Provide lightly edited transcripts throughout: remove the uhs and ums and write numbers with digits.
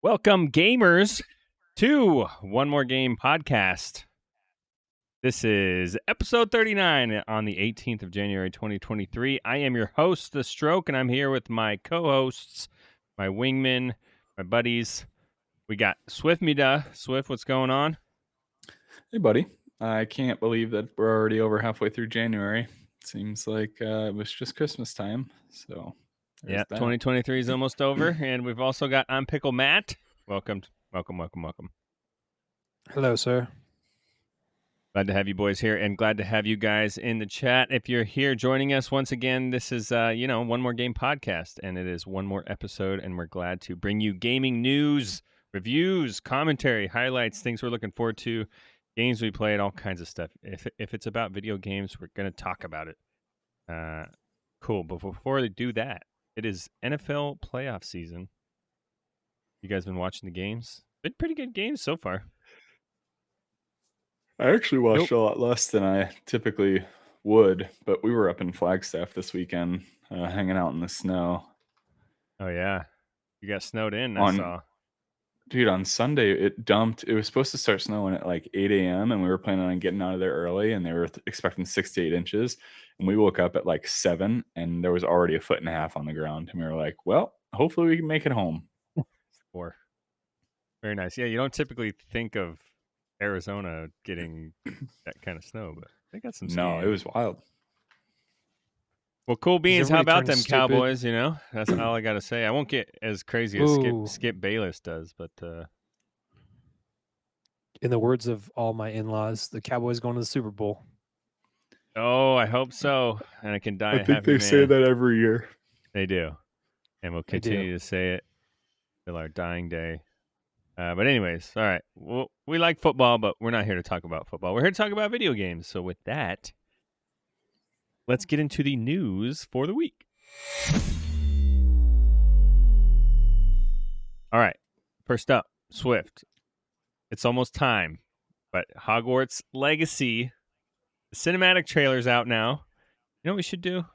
Welcome, gamers, to One More Game podcast. This is episode 39 on the 18th of January, 2023. I am your host, theStroke, and I'm here with my co-hosts, my wingmen, my buddies. We got Swiftmida. Swift, what's going on? Hey, buddy. I can't believe that we're already over halfway through January. Seems like it was just Christmas time. So, Yeah, that. 2023 is almost over, and we've also got ImPickleMatt. Welcome. Hello, sir. Glad to have you boys here, and glad to have you guys in the chat. If you're here joining us once again, this is, One More Game podcast, and it is one more episode, and we're glad to bring you gaming news, reviews, commentary, highlights, things we're looking forward to, games we played, all kinds of stuff. If it's about video games, we're going to talk about it. Cool, but before we do that, it is NFL playoff season. You guys been watching the games? Been pretty good games so far. I actually watched a lot less than I typically would, but we were up in Flagstaff this weekend, hanging out in the snow. Oh, yeah. You got snowed in, I saw. Dude, on Sunday, it dumped. It was supposed to start snowing at like 8 a.m., and we were planning on getting out of there early, and they were expecting 6 to 8 inches. And we woke up at like 7, and there was already 1.5 feet on the ground. And we were like, well, hopefully we can make it home. Very nice. Yeah, you don't typically think of Arizona getting that kind of snow, but they got some snow. No, it was wild. Well, cool beans. How about them Cowboys? You know, that's all I got to say. I won't get as crazy as Skip Bayless does, but in the words of all my in-laws, the Cowboys going to the Super Bowl. Oh, I hope so, and I can die. I think they say that every year. They do, and we'll continue to say it till our dying day. But anyways, all right. Well, we like football, but we're not here to talk about football. We're here to talk about video games. So with that, let's get into the news for the week. All right. First up, Swift. It's almost time, but Hogwarts Legacy, the cinematic trailer's out now. You know what we should do?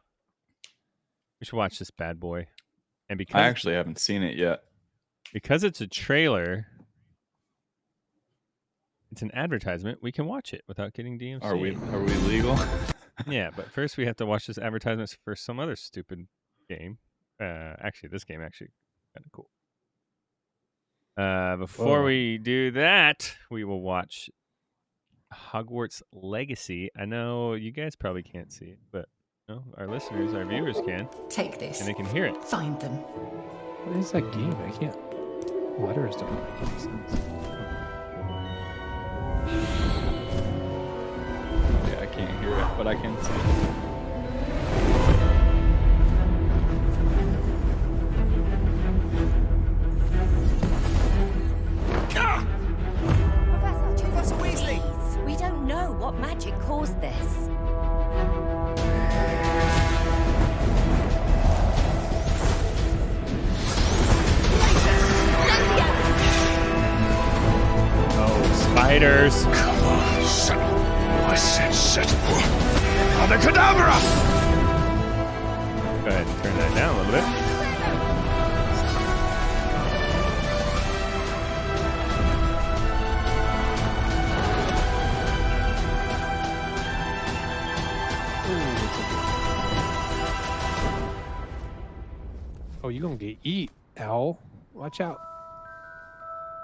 We should watch this bad boy. And because I actually haven't seen it yet. Because it's a trailer, it's an advertisement, we can watch it without getting DMCA. Are we legal? Yeah, but first we have to watch this advertisement for some other stupid game. Actually, this game actually kind of cool. Before we do that, we will watch Hogwarts Legacy. I know you guys probably can't see it, but our listeners, our viewers can. Take this. And they can hear it. Find them. What is that game? I can't. Letters don't make any sense. Yeah, I can't hear it, but I can see it. Professor Weasley! Please, we don't know what magic caused this. Spiders. Come on, settle. I said settle. Abracadabra! Go ahead and turn that down a little bit. Oh, you're going to get eat, owl. Watch out.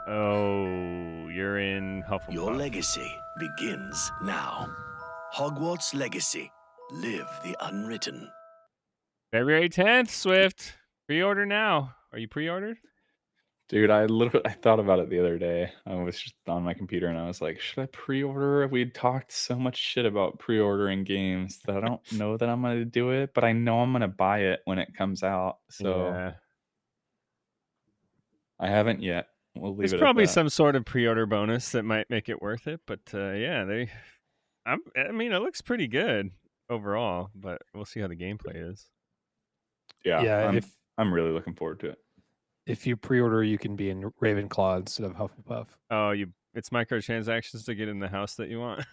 Oh, you're in Hufflepuff. Your legacy begins now. Hogwarts Legacy. Live the unwritten. February 10th, Swift. Pre-order now. Are you pre-ordered? Dude, I thought about it the other day. I was just on my computer and I was like, should I pre-order? We'd talked so much shit about pre-ordering games that I don't know that I'm going to do it, but I know I'm going to buy it when it comes out. So yeah. I haven't yet. We'll leave There's it probably at that. some sort of pre-order bonus that might make it worth it, but yeah, I mean, it looks pretty good overall, but we'll see how the gameplay is. Yeah, I'm really looking forward to it. If you pre-order, you can be in Ravenclaw instead of Hufflepuff. Oh, it's microtransactions to get in the house that you want.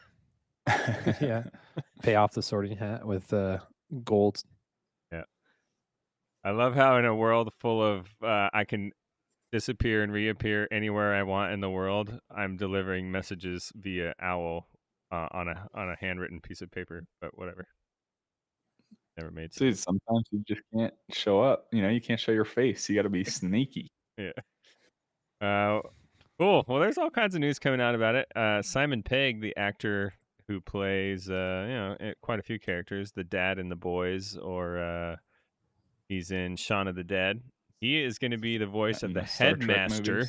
Yeah, pay off the Sorting Hat with gold. Yeah, I love how in a world full of I can disappear and reappear anywhere I want in the world, I'm delivering messages via owl on a handwritten piece of paper. But whatever, never made sense. Dude, sometimes you just can't show up. You can't show your face. You got to be sneaky. Yeah. Cool. Well, there's all kinds of news coming out about it. Simon Pegg, the actor who plays quite a few characters, the dad in The Boys, or he's in Shaun of the Dead. He is going to be the voice of In the Star Trek headmaster,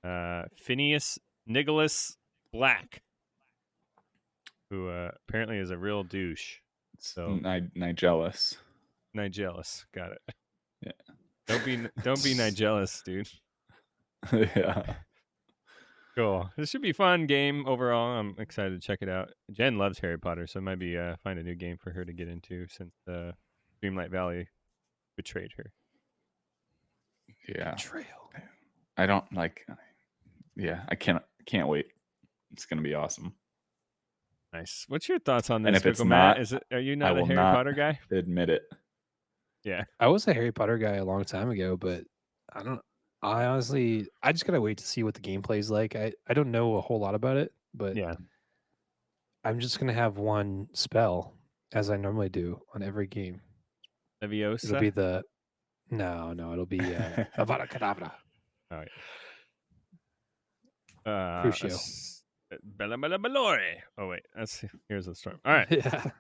movies. Phineas Nicholas Black, who apparently is a real douche. So Nigellus. Nigellus, got it. Yeah. Don't be Nigellus, dude. Yeah. Cool. This should be a fun game overall. I'm excited to check it out. Jen loves Harry Potter, so it might be find a new game for her to get into since Dreamlight Valley betrayed her. Yeah. Betrayal. I don't like. Yeah, I can't wait. It's gonna be awesome. Nice. What's your thoughts on this? And if it's PickleMatt? not, Are you I not a will Harry not Potter guy? admit it. Yeah. I was a Harry Potter guy a long time ago, but I honestly, I just gotta wait to see what the gameplay is like. I don't know a whole lot about it, but Yeah. I'm just gonna have one spell as I normally do on every game. Leviosa? It'll be the it'll be Avada Kedavra. Oh yeah. Crucio. Bella Bella Bellore. Oh wait, here's the storm. All right. Yeah.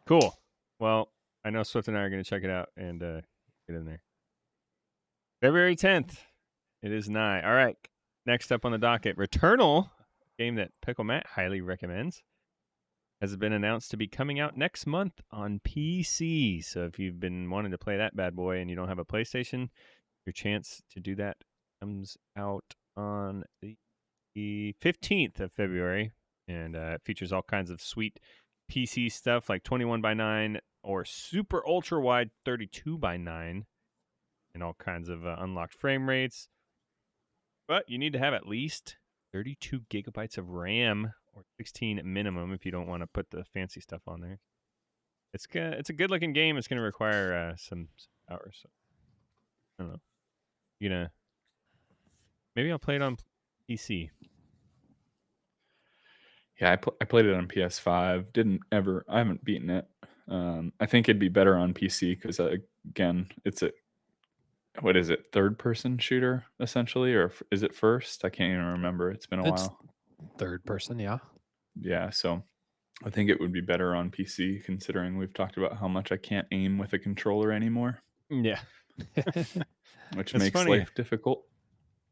Cool. Well, I know Swift and I are going to check it out and get in there. February 10th. It is nigh. All right. Next up on the docket, Returnal, game that PickleMatt highly recommends, has been announced to be coming out next month on PC. So if you've been wanting to play that bad boy and you don't have a PlayStation, your chance to do that comes out on the 15th of February. And it features all kinds of sweet PC stuff like 21:9 or super ultra wide 32:9 and all kinds of unlocked frame rates. But you need to have at least 32 gigabytes of RAM or 16 minimum if you don't want to put the fancy stuff on there. It's a good looking game. It's going to require some power. So I don't know. Maybe I'll play it on PC. Yeah, I played it on PS5. I haven't beaten it. I think it'd be better on PC because again, it's what is it, third-person shooter essentially, or is it first? I can't even remember. It's been a It's while. third person, yeah. Yeah, so I think it would be better on PC considering we've talked about how much I can't aim with a controller anymore, Yeah. which It's makes funny. life difficult.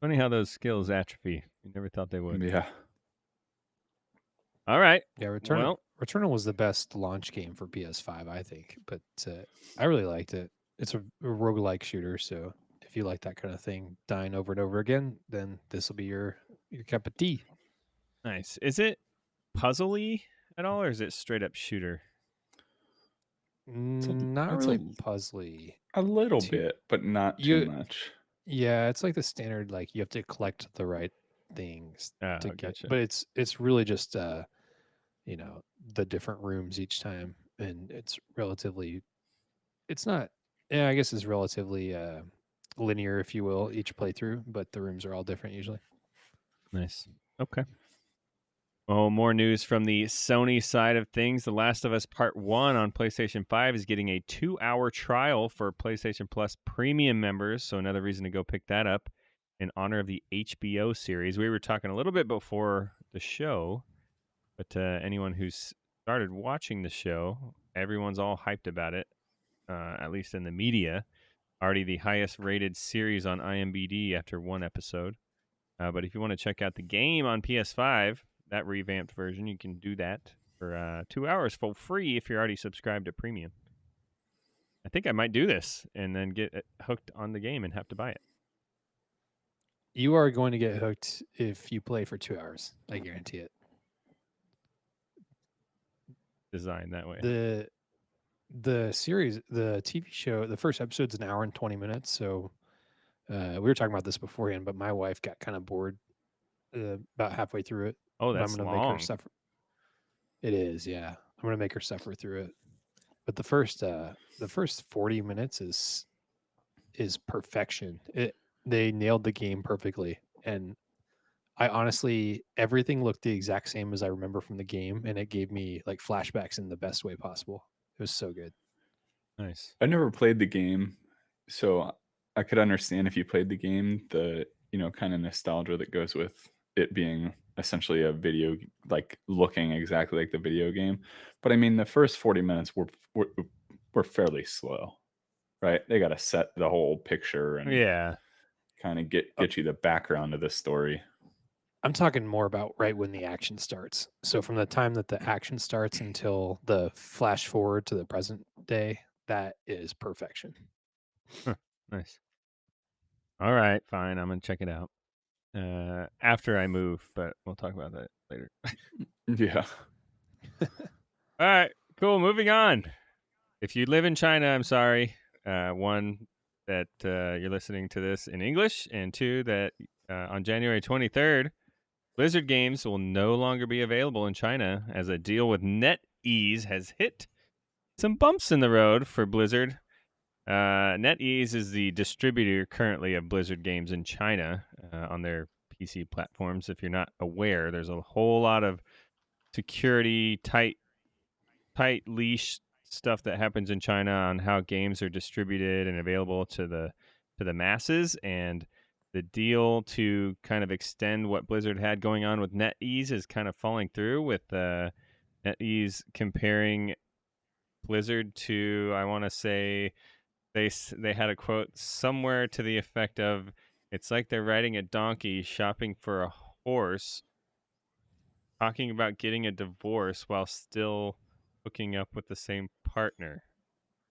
Funny how those skills atrophy. You never thought they would. Yeah. All right. Yeah, Returnal was the best launch game for PS5, I think. But I really liked it. It's a roguelike shooter, so if you like that kind of thing, dying over and over again, then this will be your cup of tea. Nice. Is it puzzly at all, or is it straight up shooter? Not it's really puzzly. A little Too- bit, but not too much. Yeah, it's like the standard, like you have to collect the right things to get. Gotcha. But it's really just the different rooms each time, and it's relatively. It's not. Yeah, I guess it's relatively linear, if you will, each playthrough. But the rooms are all different usually. Nice. Okay. Well, more news from the Sony side of things. The Last of Us Part 1 on PlayStation 5 is getting a 2-hour trial for PlayStation Plus premium members. So another reason to go pick that up in honor of the HBO series. We were talking a little bit before the show, but anyone who's started watching the show, everyone's all hyped about it, at least in the media. Already the highest rated series on IMDb after one episode. But if you want to check out the game on PS5, that revamped version, you can do that for 2 hours for free if you're already subscribed to premium. I think I might do this and then get hooked on the game and have to buy it. You are going to get hooked if you play for 2 hours. I guarantee it. Designed that way. The series, the TV show, the first episode's an hour and 20 minutes. So we were talking about this beforehand, but my wife got kind of bored about halfway through it. Oh, But that's I'm gonna long. make her suffer. It is, yeah. I'm gonna make her suffer through it. But the first 40 minutes is perfection. they nailed the game perfectly. And I honestly, everything looked the exact same as I remember from the game, and it gave me like flashbacks in the best way possible. It was so good. Nice. I never played the game, so I could understand if you played the game, the kind of nostalgia that goes with it being essentially a video, like looking exactly like the video game. But I mean, the first 40 minutes were fairly slow, right? They got to set the whole picture and Yeah. kind of get you the background of the story. I'm talking more about right when the action starts. So from the time that the action starts until the flash forward to the present day, that is perfection. Huh. Nice. All right, fine. I'm gonna check it out after I move, but we'll talk about that later. Yeah. All right, cool. Moving on. If you live in China, I'm sorry. One, that you're listening to this in English, and two, that on January 23rd, Blizzard games will no longer be available in China as a deal with NetEase has hit some bumps in the road for Blizzard. NetEase is the distributor currently of Blizzard games in China on their PC platforms. If you're not aware, there's a whole lot of security, tight leash stuff that happens in China on how games are distributed and available to the masses. And the deal to kind of extend what Blizzard had going on with NetEase is kind of falling through, with NetEase comparing Blizzard to, I want to say, they had a quote somewhere to the effect of, "It's like they're riding a donkey shopping for a horse, talking about getting a divorce while still hooking up with the same partner."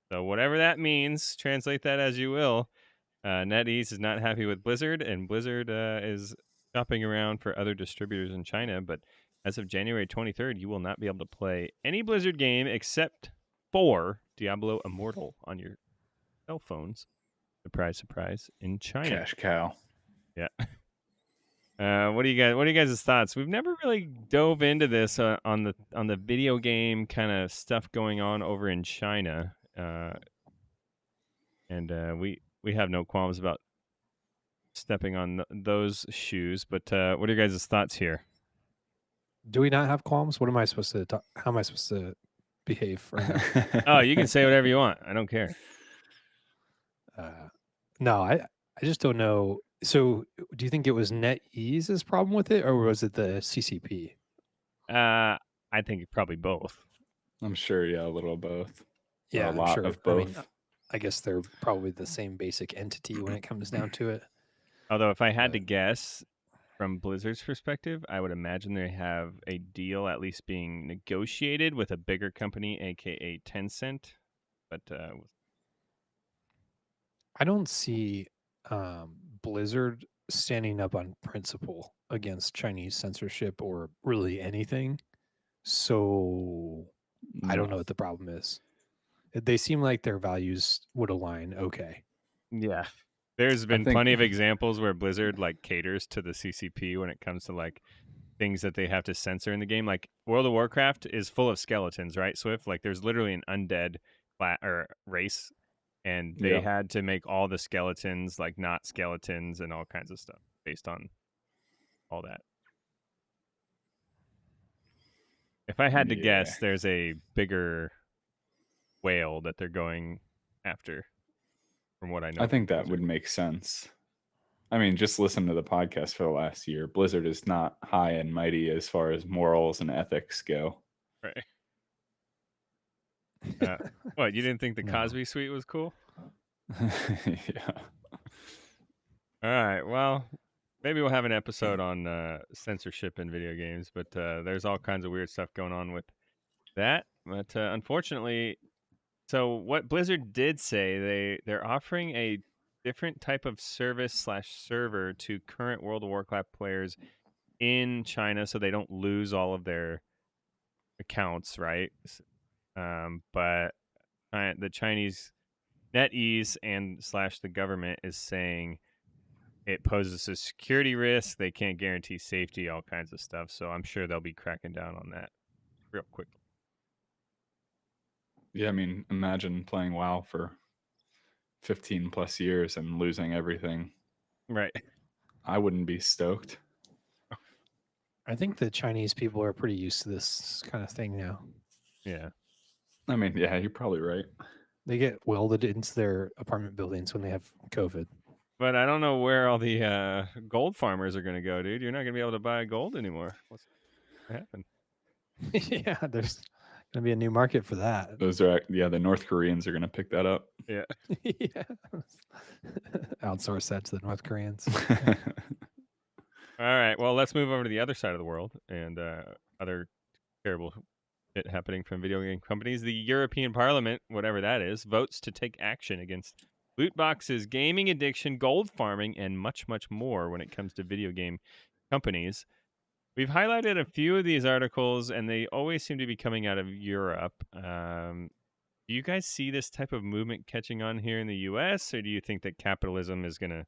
So whatever that means, translate that as you will. NetEase is not happy with Blizzard, and Blizzard is shopping around for other distributors in China. But as of January 23rd, you will not be able to play any Blizzard game except for Diablo Immortal on your cell phones. Surprise, surprise, in China. Cash cow. Yeah. What do you guys' thoughts? We've never really dove into this on the video game kind of stuff going on over in China, and we have no qualms about stepping on those shoes. But what are your guys' thoughts here? Do we not have qualms? What am I supposed to talk? How am I supposed to behave right now? Oh, you can say whatever you want. I don't care. No, I just don't know. So, do you think it was NetEase's problem with it, or was it the CCP? I think probably both. I'm sure, yeah, a little of both. Or Yeah, a I'm lot sure. of I mean, both. I guess they're probably the same basic entity when it comes down to it. Although, if I had to But- guess, from Blizzard's perspective, I would imagine they have a deal at least being negotiated with a bigger company, aka Tencent. But I don't see Blizzard standing up on principle against Chinese censorship or really anything. So I don't know what the problem is. They seem like their values would align okay. yeah, there's been think- plenty of examples where Blizzard like caters to the CCP when it comes to like things that they have to censor in the game. Like World of Warcraft is full of skeletons, right, Swift? Like there's literally an undead or race, and they Yeah. had to make all the skeletons like not skeletons and all kinds of stuff based on all that. If I had to guess, there's a bigger whale that they're going after, from what I know. I think from that would Blizzard. make sense. I mean, just listen to the podcast for the last year. Blizzard is not high and mighty as far as morals and ethics go. Right. What, you didn't think the No. Cosby Suite was cool? Yeah. All right. Well, maybe we'll have an episode on censorship in video games, but there's all kinds of weird stuff going on with that. But unfortunately, so what Blizzard did say, they're offering a different type of service/server to current World of Warcraft players in China, so they don't lose all of their accounts, right? But the Chinese NetEase and / the government is saying it poses a security risk. They can't guarantee safety, all kinds of stuff. So I'm sure they'll be cracking down on that real quickly. Yeah, I mean, imagine playing WoW for 15 plus years and losing everything. Right. I wouldn't be stoked. I think the Chinese people are pretty used to this kind of thing now. Yeah. I mean, yeah, you're probably right. They get welded into their apartment buildings when they have COVID. But I don't know where all the gold farmers are going to go, dude. You're not going to be able to buy gold anymore. What's going to happen? Yeah, there's going to be a new market for that. Those are, yeah, the North Koreans are going to pick that up. Yeah. Yeah. Outsource that to the North Koreans. All right. Well, let's move over to the other side of the world and other terrible shit happening from video game companies. The European Parliament, whatever that is, votes to take action against loot boxes, gaming addiction, gold farming, and much, much more when it comes to video game companies. We've highlighted a few of these articles, and they always seem to be coming out of Europe. Do you guys see this type of movement catching on here in the U.S., or do you think that capitalism is going to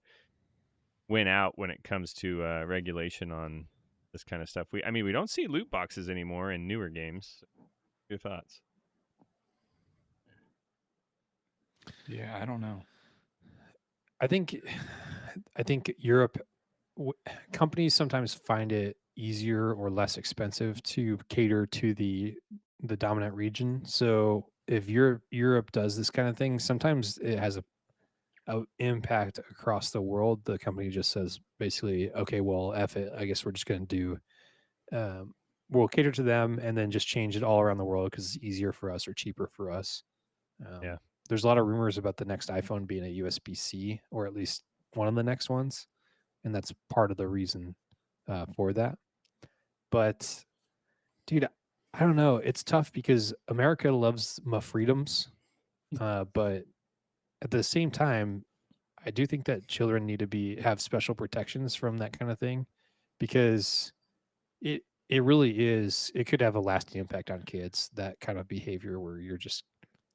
win out when it comes to regulation on this kind of stuff? We don't see loot boxes anymore in newer games. Your thoughts? Yeah, I don't know. I think Europe companies sometimes find it easier or less expensive to cater to the dominant region. So if Europe does this kind of thing, sometimes it has a impact across the world. The company just says basically, okay, well, F it. I guess we're just going to do. We'll cater to them and then just change it all around the world because it's easier for us or cheaper for us. Yeah. There's a lot of rumors about the next iPhone being a USB-C, or at least one of the next ones, and that's part of the reason for that. But, dude, I don't know. It's tough because America loves my freedoms, but at the same time, I do think that children need to have special protections from that kind of thing, because it really is. It could have a lasting impact on kids. That kind of behavior where you're just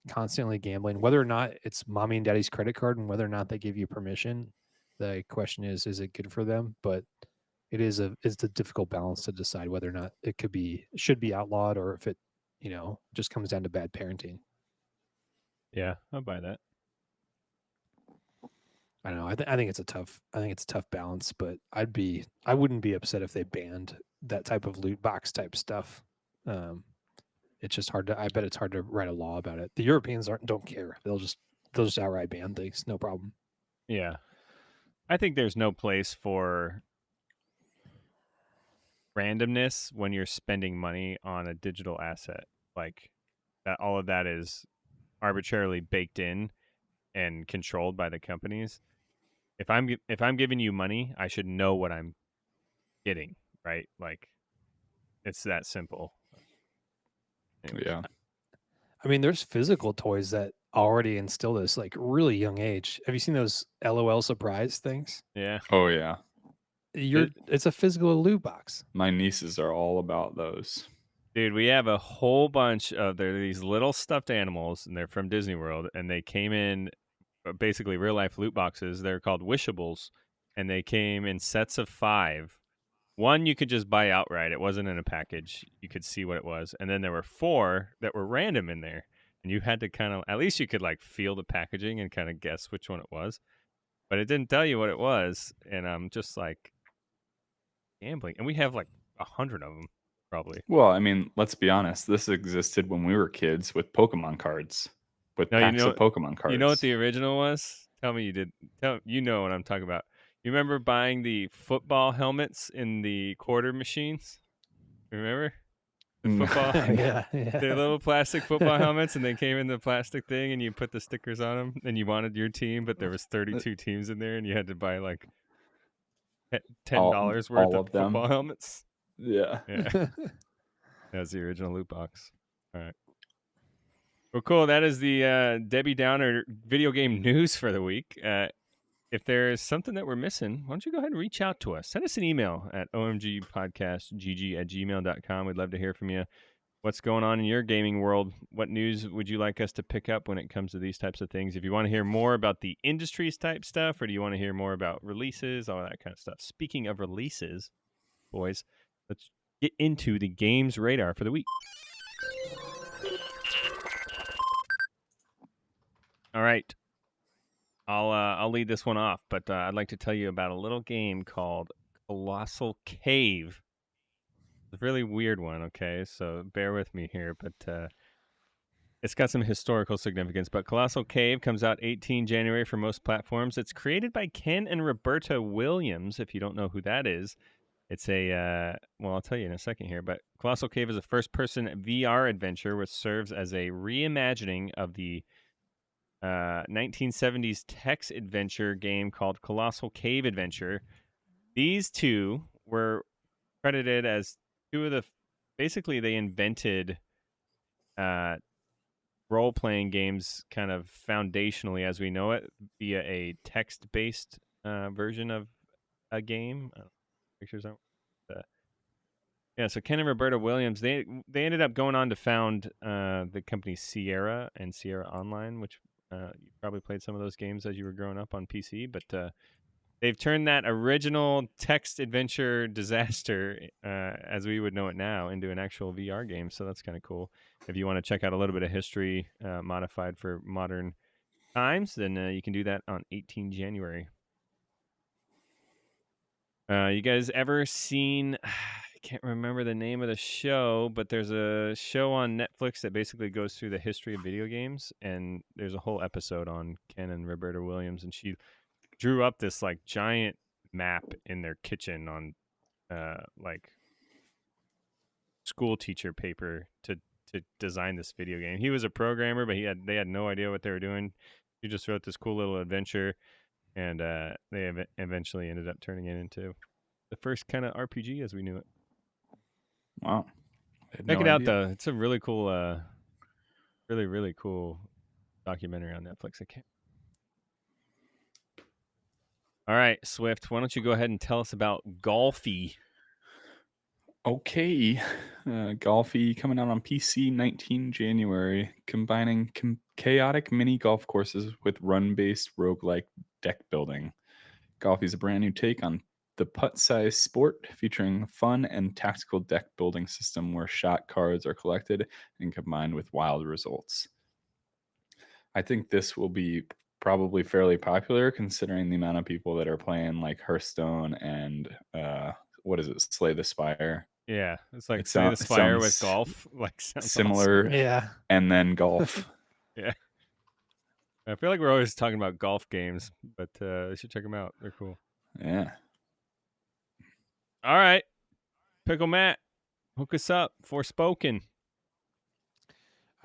constantly gambling, whether or not it's mommy and daddy's credit card and whether or not they give you permission. The question is it good for them? But it's a difficult balance to decide whether or not it should be outlawed, or if it, just comes down to bad parenting. Yeah, I'll buy that. I don't know. I think it's a tough balance, but I wouldn't be upset if they banned that type of loot box type stuff. It's just hard I bet it's hard to write a law about it. The Europeans don't care. They'll just outright ban things. No problem. Yeah. I think there's no place for randomness when you're spending money on a digital asset. Like that, all of that is arbitrarily baked in and controlled by the companies. If I'm giving you money, I should know what I'm getting, right? Like it's that simple. Anyways. Yeah. I mean, there's physical toys that already instill this like really young age. Have you seen those LOL surprise things? Yeah. Oh, yeah. It's a physical loot box. My nieces are all about those. Dude, we have a whole bunch of these little stuffed animals, and they're from Disney World, and they came in basically real life loot boxes. They're called Wishables, and they came in sets of 5. One you could just buy outright. It wasn't in a package. You could see what it was. And then there were 4 that were random in there. And you had to kind of, at least you could like feel the packaging and kind of guess which one it was. But it didn't tell you what it was. And I'm just like gambling. And we have like 100 of them probably. Well, I mean, let's be honest. This existed when we were kids with Pokemon cards, with packs of Pokemon cards. You know what the original was? Tell me you did. You know what I'm talking about. You remember buying the football helmets in the quarter machines? Remember? The football? Yeah. They're little plastic football helmets, and they came in the plastic thing, and you put the stickers on them, and you wanted your team, but there was 32 teams in there, and you had to buy like $10 worth of football helmets. Yeah. That was the original loot box. All right. Well, cool. That is the Debbie Downer video game news for the week. If there's something that we're missing, why don't you go ahead and reach out to us? Send us an email at omgpodcastgg@gmail.com. We'd love to hear from you. What's going on in your gaming world? What news would you like us to pick up when it comes to these types of things? If you want to hear more about the industries type stuff, or do you want to hear more about releases, all that kind of stuff? Speaking of releases, boys, let's get into the games radar for the week. All right. I'll lead this one off, but I'd like to tell you about a little game called Colossal Cave. It's a really weird one, okay? So bear with me here, but it's got some historical significance. But Colossal Cave comes out 18 January for most platforms. It's created by Ken and Roberta Williams. If you don't know who that is, it's a well, I'll tell you in a second here. But Colossal Cave is a first-person VR adventure which serves as a reimagining of the 1970s text adventure game called Colossal Cave Adventure. These two were credited as two of the basically they invented uh, role-playing games kind of foundationally as we know it via a text-based version of a game. Pictures aren't. Yeah, so Ken and Roberta Williams, they ended up going on to found the company Sierra and Sierra Online, which you probably played some of those games as you were growing up on PC, but they've turned that original text adventure disaster, as we would know it now, into an actual VR game. So that's kind of cool. If you want to check out a little bit of history modified for modern times, then you can do that on 18 January. You guys ever seen? I can't remember the name of the show, but there's a show on Netflix that basically goes through the history of video games, and there's a whole episode on Ken and Roberta Williams, and she drew up this like giant map in their kitchen on like school teacher paper to design this video game. He was a programmer, but they had no idea what they were doing. He just wrote this cool little adventure, and they eventually ended up turning it into the first kind of RPG as we knew it. Wow. Check it out though. It's a really cool really cool documentary on Netflix. I can't. All right, Swift, why don't you go ahead and tell us about Golfy? Okay. Golfy coming out on PC 19 January, combining chaotic mini golf courses with run-based roguelike deck building. Golfy is a brand new take on the putt-sized sport, featuring fun and tactical deck building system where shot cards are collected and combined with wild results. I think this will be probably fairly popular considering the amount of people that are playing like Hearthstone and what is it, Slay the Spire. Yeah, it's like It Slay the Spire with sounds golf. Like sounds similar, awesome. Yeah. and then golf. Yeah. I feel like we're always talking about golf games, but you should check them out. They're cool. Yeah. All right. PickleMatt, hook us up. Forspoken.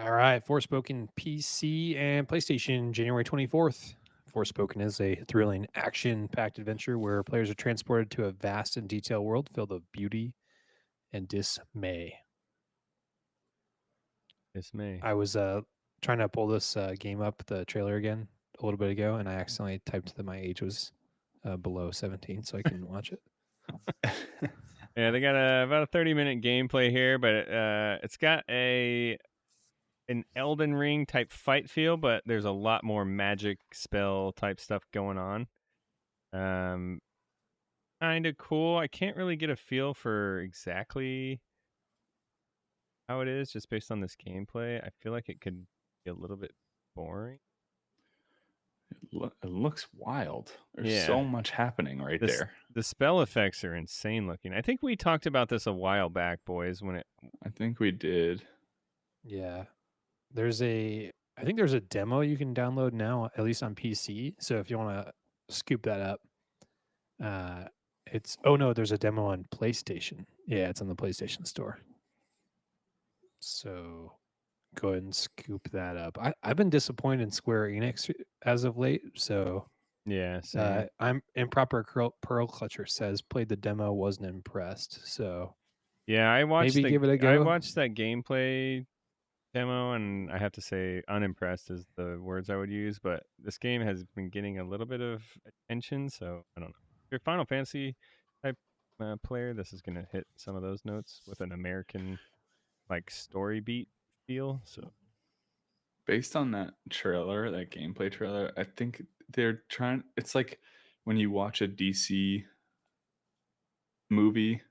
All right, Forspoken PC and PlayStation, January 24th. Forspoken is a thrilling, action-packed adventure where players are transported to a vast and detailed world filled with beauty and dismay. Dismay. I was trying to pull this game up, the trailer again, a little bit ago, and I accidentally typed that my age was below 17, so I couldn't watch it. Yeah, they got about a 30-minute gameplay here, but it's got an Elden Ring type fight feel, but there's a lot more magic spell type stuff going on. Kind of cool. I can't really get a feel for exactly how it is just based on this gameplay. I feel like it could be a little bit boring. It looks wild. There's Yeah. so much happening right there. The spell effects are insane looking. I think we talked about this a while back, boys, when it I think we did. Yeah. I think there's a demo you can download now, at least on PC. So if you want to scoop that up, there's a demo on PlayStation. Yeah, it's on the PlayStation Store. So go ahead and scoop that up. I've been disappointed in Square Enix as of late. So yeah, same. I'm Improper Pearl Clutcher says played the demo, wasn't impressed. So Yeah, I watched maybe give it a go. I watched that gameplay demo, and I have to say unimpressed is the words I would use, but this game has been getting a little bit of attention, so I don't know. If you're a Final Fantasy type player, this is going to hit some of those notes with an American like story beat feel. So Based on that trailer, that gameplay trailer, I think they're trying. It's like when you watch a DC movie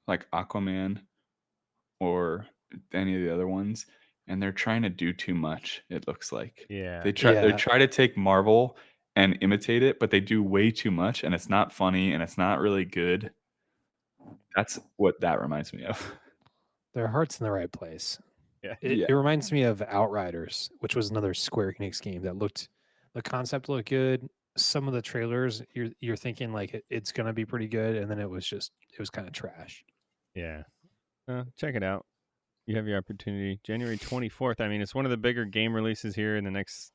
like Aquaman or any of the other ones, and they're trying to do too much. It looks like yeah, they try to take Marvel and imitate it, but they do way too much, and it's not funny, and it's not really good. That's what that reminds me of. Their heart's in the right place. Yeah. It reminds me of Outriders, which was another Square Enix game that the concept looked good. Some of the trailers, you're thinking like it's gonna be pretty good, and then it was kind of trash. Yeah. Check it out. You have your opportunity. January 24th. I mean, it's one of the bigger game releases here in the next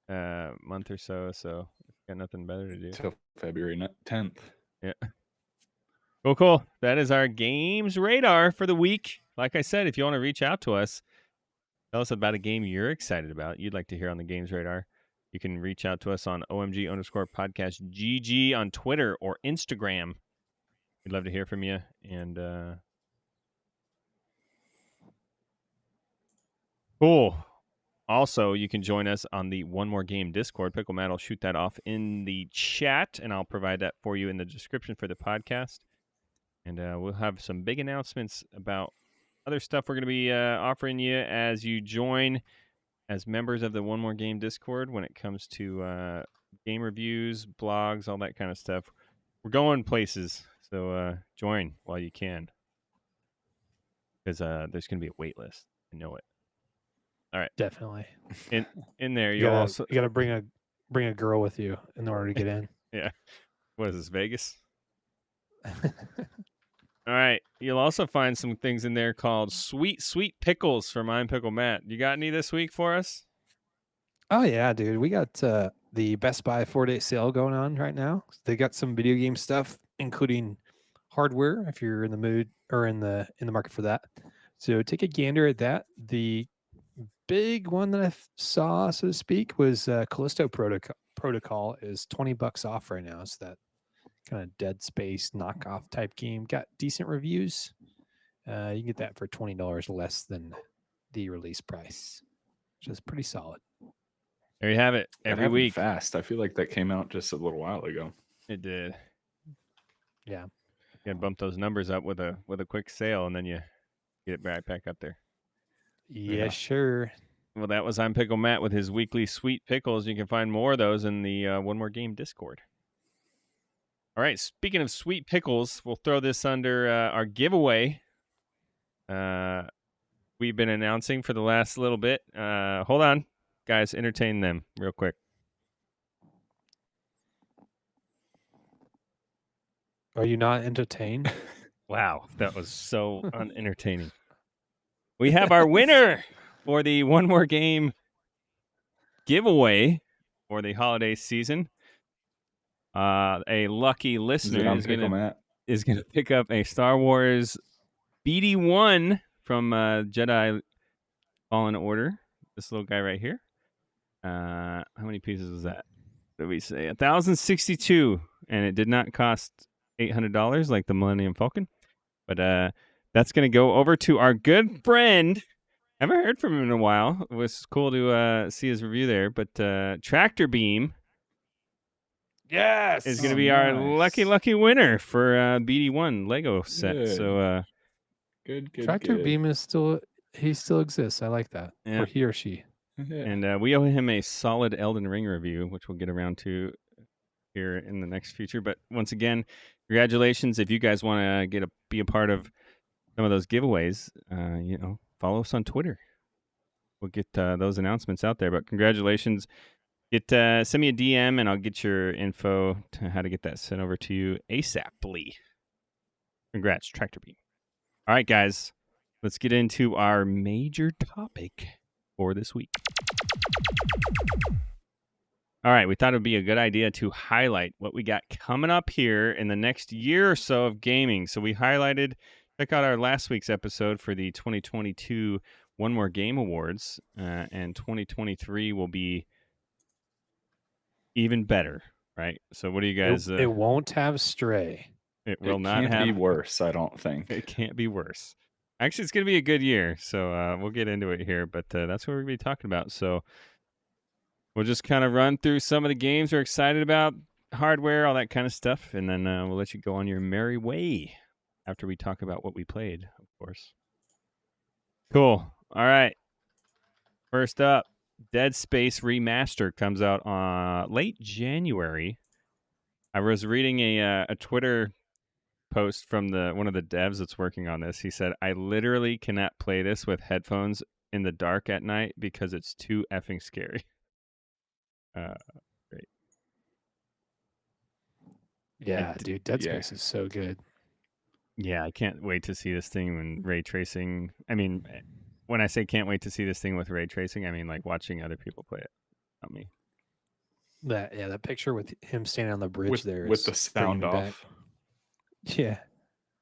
month or so. So got nothing better to do. Till February 10th. Yeah. Cool. That is our games radar for the week. Like I said, if you want to reach out to us, tell us about a game you're excited about, you'd like to hear on the games radar, you can reach out to us on OMG_podcast GG on Twitter or Instagram. We'd love to hear from you. And cool. Also, you can join us on the One More Game Discord. PickleMatt will shoot that off in the chat, and I'll provide that for you in the description for the podcast. And we'll have some big announcements about other stuff we're going to be offering you as you join as members of the One More Game Discord when it comes to game reviews, blogs, all that kind of stuff. We're going places, so join while you can, because there's going to be a wait list. I know it. All right, Definitely. In there, You also gotta bring a girl with you in order to get in. yeah. What is this, Vegas? All right. You'll also find some things in there called Sweet Pickles from ImPickleMatt. You got any this week for us? Oh yeah, dude. We got the Best Buy 4-day sale going on right now. They got some video game stuff, including hardware, if you're in the mood or in the market for that. So take a gander at that. The big one that I saw, so to speak, was Callisto Protocol is $20 off right now. So that kind of Dead Space knockoff type game got decent reviews. You can get that for $20 less than the release price, which is pretty solid. There you have it. Every week. Fast. I feel like that came out just a little while ago. It did. Yeah. You gotta bump those numbers up with a quick sale, and then you get it right back up there. Yeah, sure. Well, that was ImPickleMatt with his weekly sweet pickles. You can find more of those in the One More Game Discord. All right, speaking of sweet pickles, we'll throw this under our giveaway. We've been announcing for the last little bit. Hold on, guys, entertain them real quick. Are you not entertained? Wow, that was so unentertaining. We have our winner for the One More Game giveaway for the holiday season. A lucky listener is gonna pick up a Star Wars BD-1 from Jedi Fallen Order. This little guy right here. How many pieces was that? What did we say? 1,062, and it did not cost $800 like the Millennium Falcon. But that's gonna go over to our good friend. I haven't heard from him in a while. It was cool to see his review there. But Tractor Beam. Yes, is going to be our lucky winner for BD-1 Lego set. Good. So good. Tractor Beam is still exists. I like that. Yeah. Or he or she. Yeah. And we owe him a solid Elden Ring review, which we'll get around to here in the next future. But once again, congratulations! If you guys want to be a part of some of those giveaways, follow us on Twitter. We'll get those announcements out there. But congratulations! Send me a DM and I'll get your info to how to get that sent over to you ASAPly. Congrats, Tractor Beam. All right, guys, let's get into our major topic for this week. All right, we thought it would be a good idea to highlight what we got coming up here in the next year or so of gaming. So we highlighted, check out our last week's episode for the 2022 One More Game Awards, and 2023 will be even better, right? So what do you guys... It won't have Stray. It will not be worse, I don't think. It can't be worse. Actually, it's going to be a good year, so we'll get into it here, but that's what we're going to be talking about. So we'll just kind of run through some of the games we're excited about, hardware, all that kind of stuff, and then we'll let you go on your merry way after we talk about what we played, of course. Cool. All right. First up, Dead Space Remaster comes out late January. I was reading a Twitter post from one of the devs that's working on this. He said, "I literally cannot play this with headphones in the dark at night because it's too effing scary." Great. Yeah, dude, Dead Space is so good. Yeah, I can't wait to see this thing when ray tracing. I mean, when I say can't wait to see this thing with ray tracing, I mean like watching other people play it, not me. That picture with him standing on the bridge with the sound off. Yeah.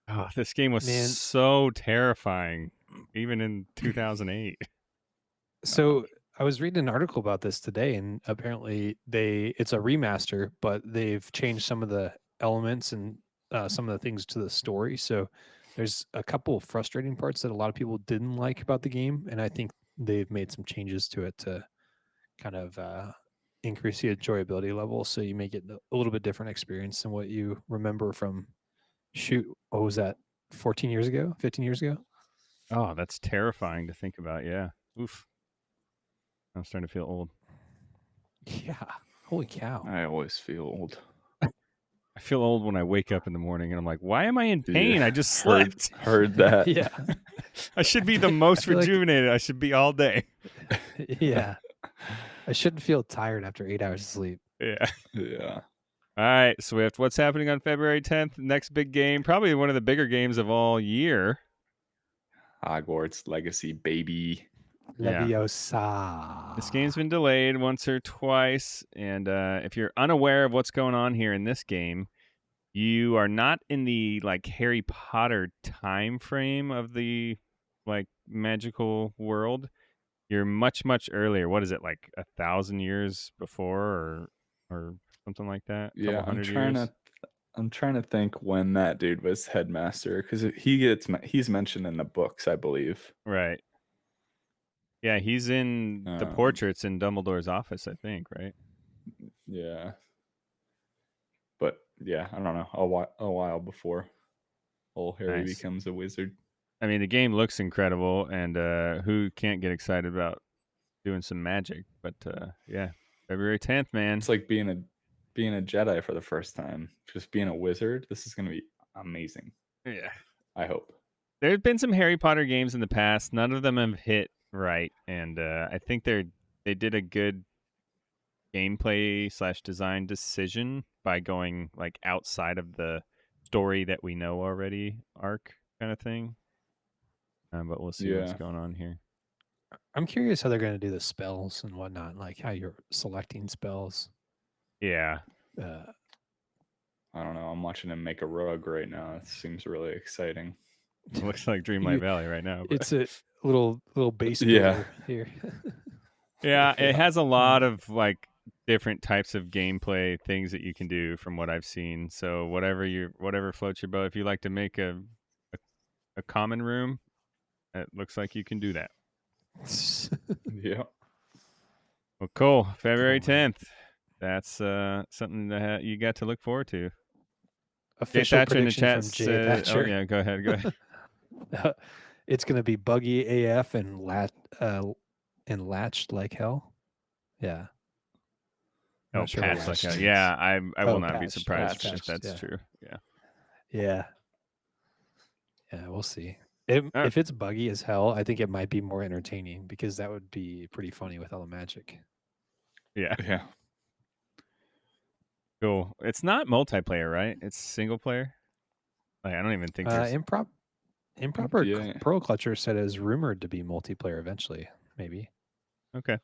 Oh, this game was so terrifying, even in 2008. So I was reading an article about this today, and apparently it's a remaster, but they've changed some of the elements and some of the things to the story. So there's a couple of frustrating parts that a lot of people didn't like about the game, and I think they've made some changes to it to kind of increase the enjoyability level, so you may get a little bit different experience than what you remember from what was that, 14 years ago, 15 years ago? Oh, that's terrifying to think about. Yeah. Oof. I'm starting to feel old. Yeah. Holy cow. I always feel old. I feel old when I wake up in the morning and I'm like, why am I in pain? Yeah, I just slept. Heard that. Yeah. I should be the most rejuvenated. I should be all day. Yeah. I shouldn't feel tired after 8 hours of sleep. Yeah. Yeah. All right, Swift. What's happening on February 10th? Next big game, probably one of the bigger games of all year. Hogwarts Legacy, baby. Leviosa. This game's been delayed once or twice, and if you're unaware of what's going on here in this game, you are not in the like Harry Potter time frame of the like magical world. You're much, much earlier. What is it, like 1,000 years before, or something like that? Yeah, I'm trying to think when that dude was headmaster, because he's mentioned in the books, I believe. Right. Yeah, he's in the portraits in Dumbledore's office, I think, right? Yeah. But yeah, I don't know. A while before old Harry becomes a wizard. I mean, the game looks incredible, and who can't get excited about doing some magic? But yeah, February 10th, man. It's like being a Jedi for the first time. Just being a wizard. This is going to be amazing. Yeah. I hope. There's been some Harry Potter games in the past. None of them have hit right, and I think they did a good gameplay / design decision by going like outside of the story that we know already arc kind of thing. But we'll see what's going on here. I'm curious how they're going to do the spells and whatnot, like how you're selecting spells. Yeah. I don't know. I'm watching him make a rug right now. It seems really exciting. It looks like Dreamlight Valley right now. But. It's a little base builder here. Yeah, it has a lot of like different types of gameplay things that you can do from what I've seen. So whatever floats your boat. If you like to make a common room, it looks like you can do that. Yeah. Well, cool. February 10th. That's something that you got to look forward to. Official Jay Thatcher in the prediction chat from Jay said, Thatcher. "Oh yeah, go ahead." It's going to be buggy AF and latched like hell. Yeah. Oh, sure patched like hell. Yeah, I will not be surprised if that's yeah. true. Yeah. Yeah. Yeah, we'll see. If it's buggy as hell, I think it might be more entertaining because that would be pretty funny with all the magic. Yeah. Yeah. Cool. It's not multiplayer, right? It's single player. Like, I don't even think there's... Improper Pearl Clutcher said it is rumored to be multiplayer eventually, maybe. Okay.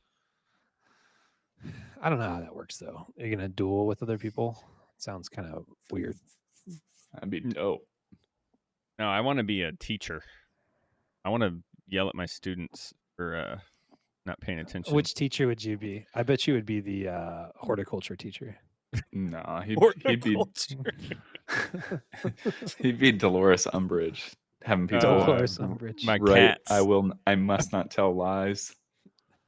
I don't know how that works though. Are you gonna duel with other people? It sounds kind of weird. That'd be dope. No, I want to be a teacher. I want to yell at my students for not paying attention. Which teacher would you be? I bet you would be the horticulture teacher. No, he'd be Dolores Umbridge, having people. Dolores Umbridge. My cats. I must not tell lies.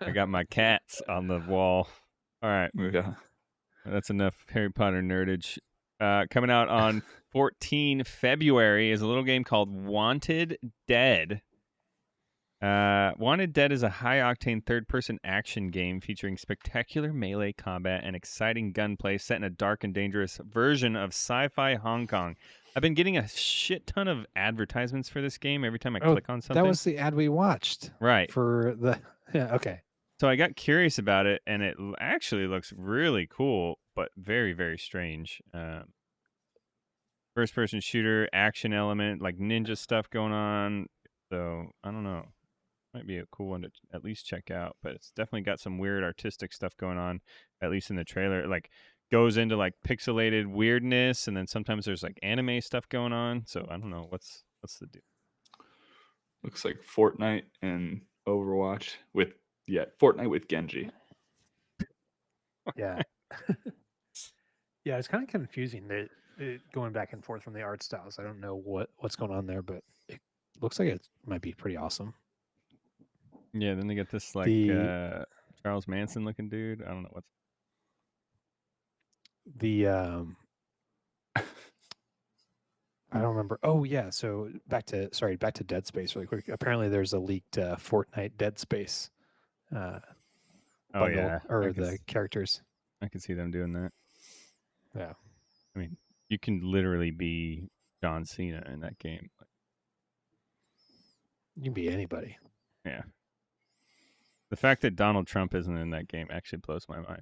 I got my cats on the wall. All right. Yeah. That's enough Harry Potter nerdage. Coming out on 14 February is a little game called Wanted Dead. Wanted Dead is a high-octane third-person action game featuring spectacular melee combat and exciting gunplay set in a dark and dangerous version of sci-fi Hong Kong. I've been getting a shit ton of advertisements for this game every time I click on something. That was the ad we watched. Right. For the yeah, okay. So I got curious about it, and it actually looks really cool, but very, very strange. First-person shooter, action element, like ninja stuff going on. So I don't know. Might be a cool one to at least check out, but it's definitely got some weird artistic stuff going on, at least in the trailer. It like goes into like pixelated weirdness, and then sometimes there's like anime stuff going on. So I don't know what's the deal. Looks like Fortnite and Overwatch with Fortnite with Genji. Yeah. Yeah, it's kind of confusing. Going back and forth from the art styles. I don't know what's going on there, but it looks like it might be pretty awesome. Yeah, then they get this like Charles Manson looking dude. I don't know what's the I don't remember. Oh yeah, so back to Dead Space really quick. Apparently there's a leaked Fortnite Dead Space bundle or the characters. I can see them doing that. Yeah. I mean, you can literally be John Cena in that game. You can be anybody. Yeah. The fact that Donald Trump isn't in that game actually blows my mind.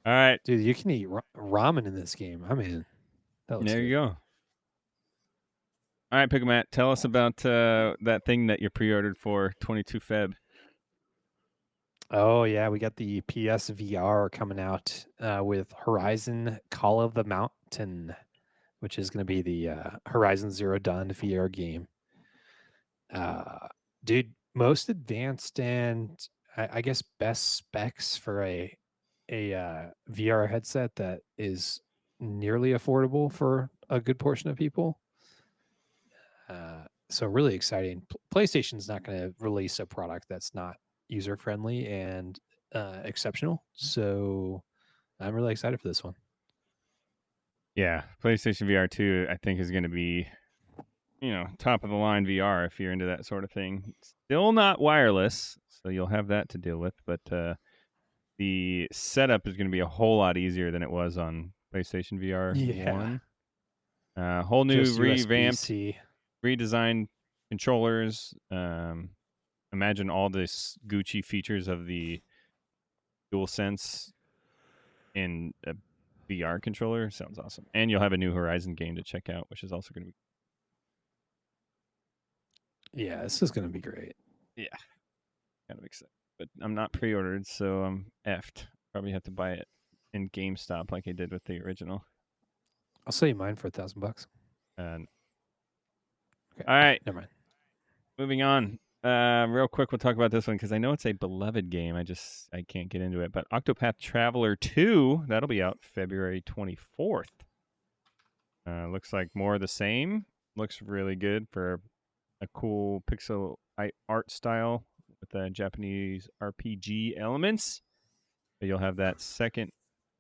All right. Dude, you can eat ramen in this game. I'm in. There you go. All right, PickleMatt, tell us about that thing that you pre-ordered for 22 Feb. Oh, yeah. We got the PSVR coming out with Horizon Call of the Mountain, which is going to be the Horizon Zero Dawn VR game. Dude, most advanced and I guess best specs for a VR headset that is nearly affordable for a good portion of people. So really exciting. PlayStation's not going to release a product that's not user friendly and exceptional. So I'm really excited for this one. Yeah, PlayStation VR 2, I think, is going to be, top of the line VR if you're into that sort of thing. Still not wireless, so you'll have that to deal with. But the setup is going to be a whole lot easier than it was on PlayStation VR 1. Whole new just revamped, USB-C. redesigned controllers. Imagine all this Gucci features of the DualSense in a VR controller. Sounds awesome. And you'll have a new Horizon game to check out, which is also going to be... Yeah, this is going to be great. Yeah. Kind of excited. But I'm not pre-ordered, so I'm effed. Probably have to buy it in GameStop like I did with the original. I'll sell you mine for $1,000. Okay. All right. Never mind. Moving on. Real quick, we'll talk about this one because I know it's a beloved game. I can't get into it. But Octopath Traveler 2, that'll be out February 24th. Looks like more of the same. Looks really good for a cool pixel art style with the Japanese RPG elements. But you'll have that second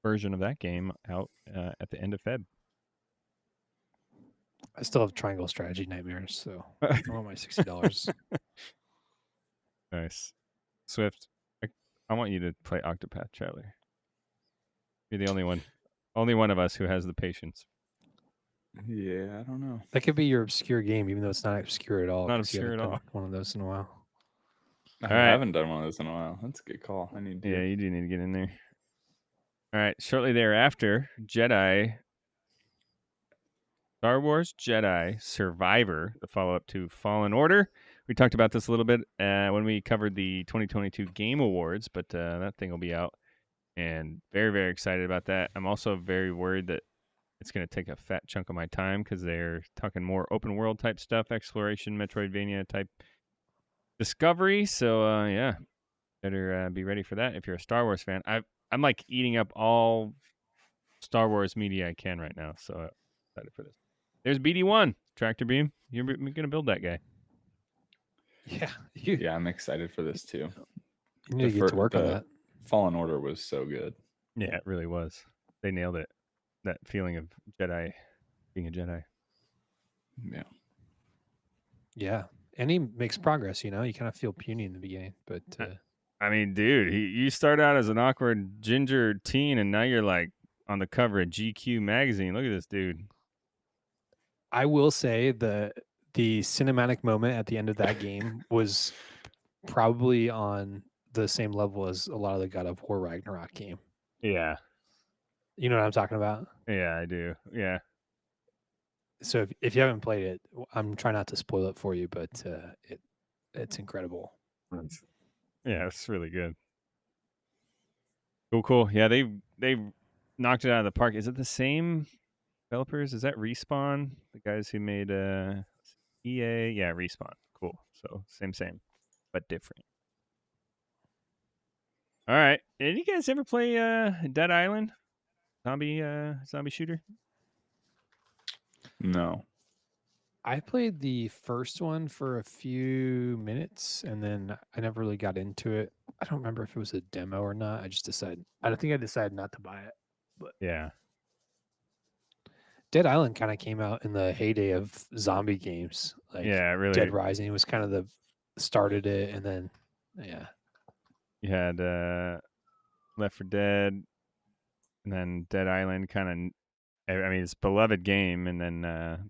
version of that game out at the end of Feb. I still have triangle strategy nightmares, so I want my $60. Nice. Swift, I want you to play Octopath Traveler. You're the only one of us who has the patience. Yeah, I don't know. That could be your obscure game, even though it's not obscure at all. Not 'cause you obscure haven't at all. done one of those in a while. I All right. haven't done one of those in a while. That's a good call. I need to. Yeah, you do need to get in there. All right. Shortly thereafter, Star Wars Jedi Survivor, the follow-up to Fallen Order. We talked about this a little bit when we covered the 2022 Game Awards, but that thing will be out. And very, very excited about that. I'm also very worried that it's going to take a fat chunk of my time because they're talking more open world type stuff, exploration, Metroidvania type discovery. So, yeah, better be ready for that if you're a Star Wars fan. I'm like eating up all Star Wars media I can right now. So excited for this. There's BD1, Tractor Beam. You're going to build that guy. Yeah. Yeah, I'm excited for this too. You need to get to work on that. Fallen Order was so good. Yeah, it really was. They nailed it. That feeling of Jedi being a Jedi. Yeah. Yeah, and he makes progress. You kind of feel puny in the beginning, but I mean, dude, you start out as an awkward ginger teen, and now you're like on the cover of GQ magazine. Look at this dude. I will say the cinematic moment at the end of that game was probably on the same level as a lot of the God of War Ragnarok game. Yeah. You know what I'm talking about? Yeah, I do. Yeah. So if you haven't played it, I'm trying not to spoil it for you, but it's incredible. Yeah, it's really good. Cool. Yeah, they knocked it out of the park. Is it the same developers? Is that Respawn? The guys who made EA? Yeah, Respawn. Cool. So same, but different. All right. Did you guys ever play Dead Island? Zombie shooter? No. I played the first one for a few minutes and then I never really got into it. I don't remember if it was a demo or not. I decided not to buy it. But Yeah. Dead Island kind of came out in the heyday of zombie games. Like Yeah, really. Dead Rising was kind of started it, and then You had Left 4 Dead, and then Dead Island kind of, I mean, it's a beloved game, and then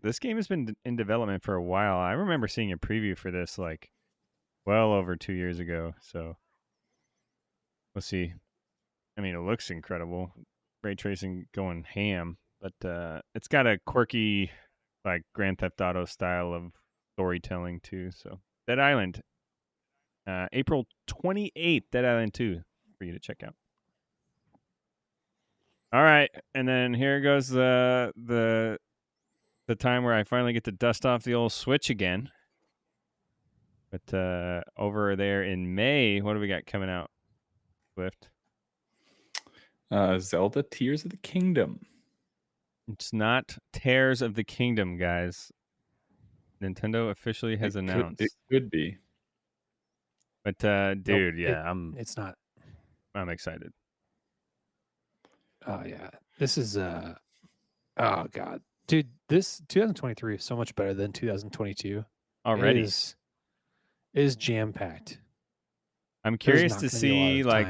this game has been in development for a while. I remember seeing a preview for this like well over 2 years ago, so we'll see. I mean, it looks incredible. Ray tracing going ham, but it's got a quirky like Grand Theft Auto style of storytelling too. So Dead Island, April 28th, Dead Island 2 for you to check out. All right, and then here goes the time where I finally get to dust off the old Switch again. But over there in May, what do we got coming out, Swift? Zelda Tears of the Kingdom. It's not Tears of the Kingdom, guys. Nintendo officially has announced. It could be. But dude, yeah, it's not. I'm excited. Oh yeah, this is oh god, dude, this 2023 is so much better than 2022 Already. It is jam packed. I'm curious to see, like,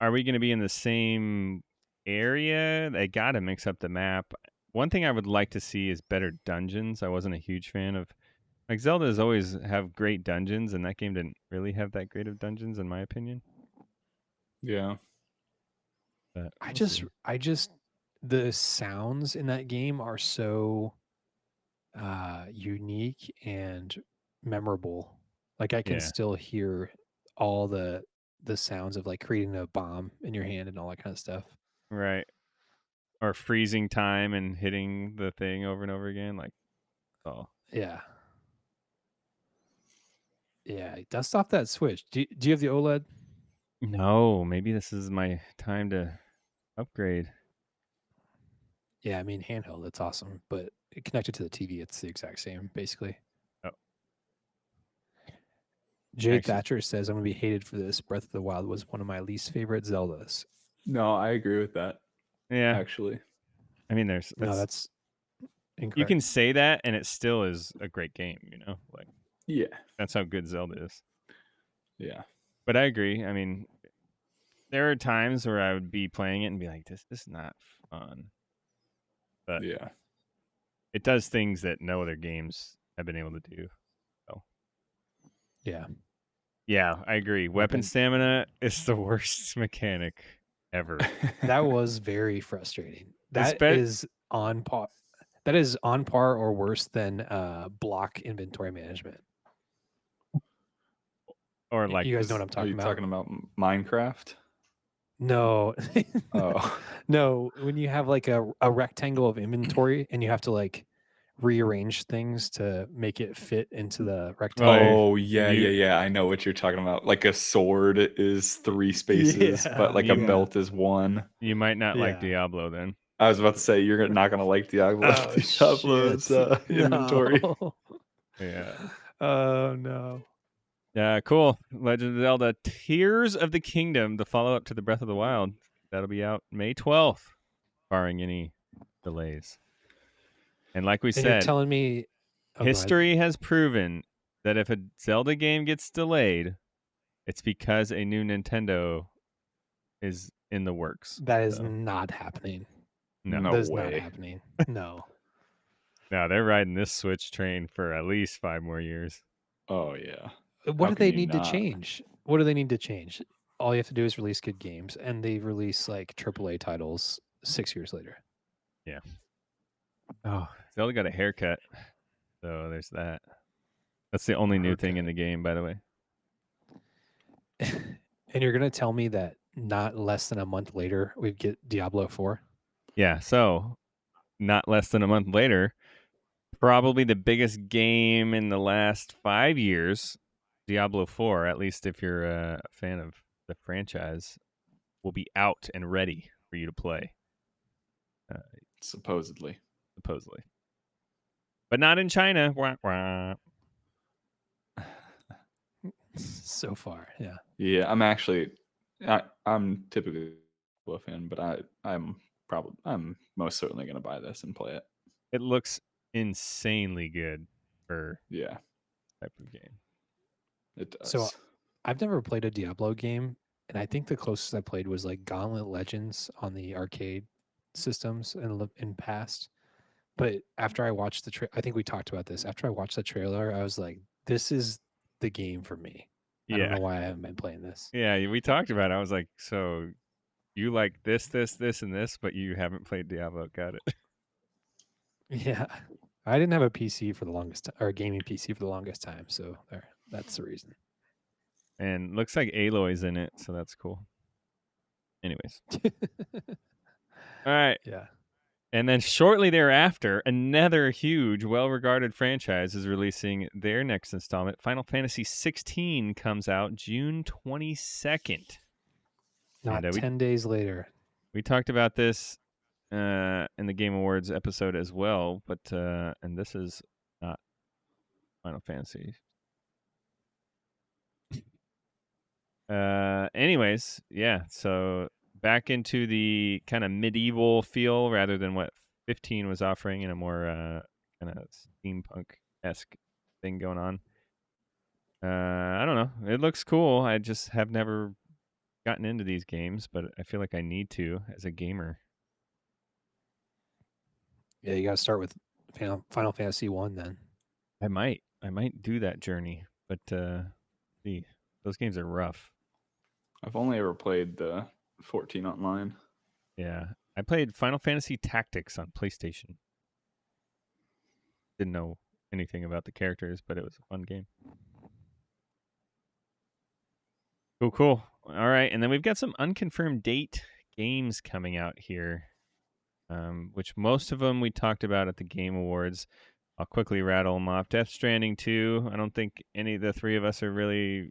are we going to be in the same area? They got to mix up the map. One thing I would like to see is better dungeons. I wasn't a huge fan of, like, Zelda's always have great dungeons, and that game didn't really have that great of dungeons, in my opinion. Yeah. But I just the sounds in that game are so unique and memorable. Like I can still hear all the sounds of like creating a bomb in your hand and all that kind of stuff. Right. Or freezing time and hitting the thing over and over again. Like, oh. Yeah. Yeah. Dust off that Switch. Do you have the OLED? No, maybe this is my time to upgrade. Yeah, I mean handheld, it's awesome, but connected to the TV, it's the exact same, basically. Oh. Jade Thatcher says, I'm going to be hated for this. Breath of the Wild was one of my least favorite Zeldas. No, I agree with that. Yeah. Actually. I mean, that's incorrect. You can say that, and it still is a great game, you know? Like, yeah. That's how good Zelda is. Yeah. But I agree. I mean, there are times where I would be playing it and be like, this is not fun. But yeah, it does things that no other games have been able to do. So yeah, I agree. Weapon stamina is the worst mechanic ever. That was very frustrating. That is on par. That is on par or worse than block inventory management. Or like, you guys know what I'm talking about? Are you talking about Minecraft? No. Oh. No, when you have like a rectangle of inventory and you have to like rearrange things to make it fit into the rectangle. Oh, yeah. I know what you're talking about. Like a sword is 3 spaces, but like a belt is 1. You might not like Diablo then. I was about to say, you're not going to like Diablo. Diablo's inventory. Yeah. Oh, no. Yeah, cool. Legend of Zelda Tears of the Kingdom, the follow-up to the Breath of the Wild. That'll be out May 12th, barring any delays. And like we said, you're telling me history has proven that if a Zelda game gets delayed, it's because a new Nintendo is in the works. That is So, not happening. no. No That is not way. happening. No. No, they're riding this Switch train for at least 5 more years. Oh yeah. What How do they can you need to not? change? What do they need to change? All you have to do is release good games, and they release like AAA titles 6 years later. Yeah. Oh, Zelda got a haircut. So there's that. That's the only new thing in Haircut. the game, by the way. And you're gonna tell me that not less than a month later we get Diablo 4? Yeah, so not less than a month later, probably the biggest game in the last 5 years, Diablo 4, at least if you're a fan of the franchise, will be out and ready for you to play, Supposedly. supposedly. But not in China. Wah, wah. So far, yeah. Yeah, I'm typically a fan, but I'm most certainly gonna buy this and play it. It looks insanely good for Yeah, type of game. it does. So I've never played a Diablo game, and I think the closest I played was like Gauntlet Legends on the arcade systems in past. But after I watched I think we talked about this. After I watched the trailer, I was like, "This is the game for me." I don't Yeah. know why I haven't been playing this. Yeah, we talked about it. I was like, so you like this, and this, but you haven't played Diablo. Got it. Yeah, I didn't have a PC for the longest time, or a gaming PC for the longest time, so that's the reason. And looks like Aloy's in it, so that's cool. Anyways. All right. Yeah. And then shortly thereafter, another huge, well-regarded franchise is releasing their next installment. Final Fantasy 16 comes out June 22nd. Not And, 10 days later. We talked about this in the Game Awards episode as well, but and this is not Final Fantasy. Anyways, yeah, so back into the kind of medieval feel rather than what 15 was offering, in a more kind of steampunk-esque thing going on. I don't know. It looks cool. I just have never gotten into these games, but I feel like I need to as a gamer. Yeah, you got to start with Final Fantasy 1 then. I might do that journey, but see, those games are rough. I've only ever played the 14 online. Yeah, I played Final Fantasy Tactics on PlayStation. Didn't know anything about the characters, but it was a fun game. Cool. All right, and then we've got some unconfirmed date games coming out here, which most of them we talked about at the Game Awards. I'll quickly rattle them off. Death Stranding 2. I don't think any of the three of us are really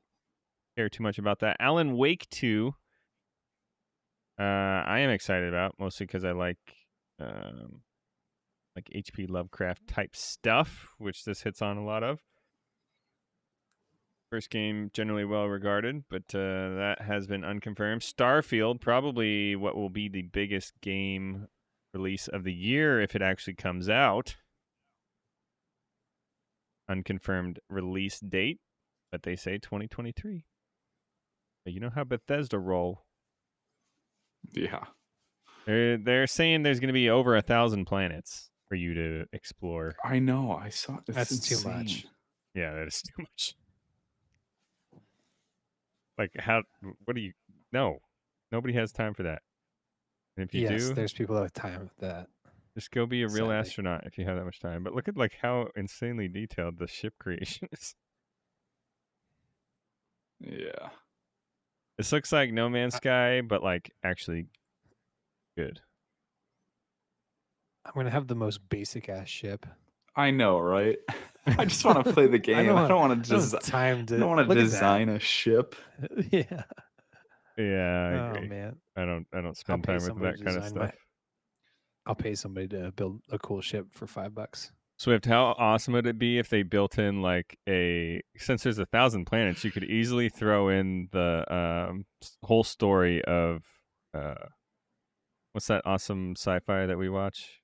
care too much about that. Alan Wake 2. I am excited about, mostly because I like H.P. Lovecraft type stuff, which this hits on a lot of. First game generally well regarded, but that has been unconfirmed. Starfield, probably what will be the biggest game release of the year if it actually comes out. Unconfirmed release date, but they say 2023. But you know how Bethesda roll. Yeah. They're saying there's going to be over 1,000 planets for you to explore. I know. I saw it. That's too much. Yeah, that is too much. Like, what do you... No. Nobody has time for that. And if you do... there's people that have time with that. Just go be a real Sadly. astronaut if you have that much time. But look at how insanely detailed the ship creation is. Yeah. This looks like No Man's Sky, but actually good. I'm going to have the most basic ass ship. I know, right? I just want to play the game. I don't want to design a ship. Yeah. Yeah, I agree. Oh man. I don't spend time with that kind of stuff. I'll pay somebody to build a cool ship for $5. Swift, how awesome would it be if they built in since there's 1,000 planets, you could easily throw in the whole story of what's that awesome sci-fi that we watch?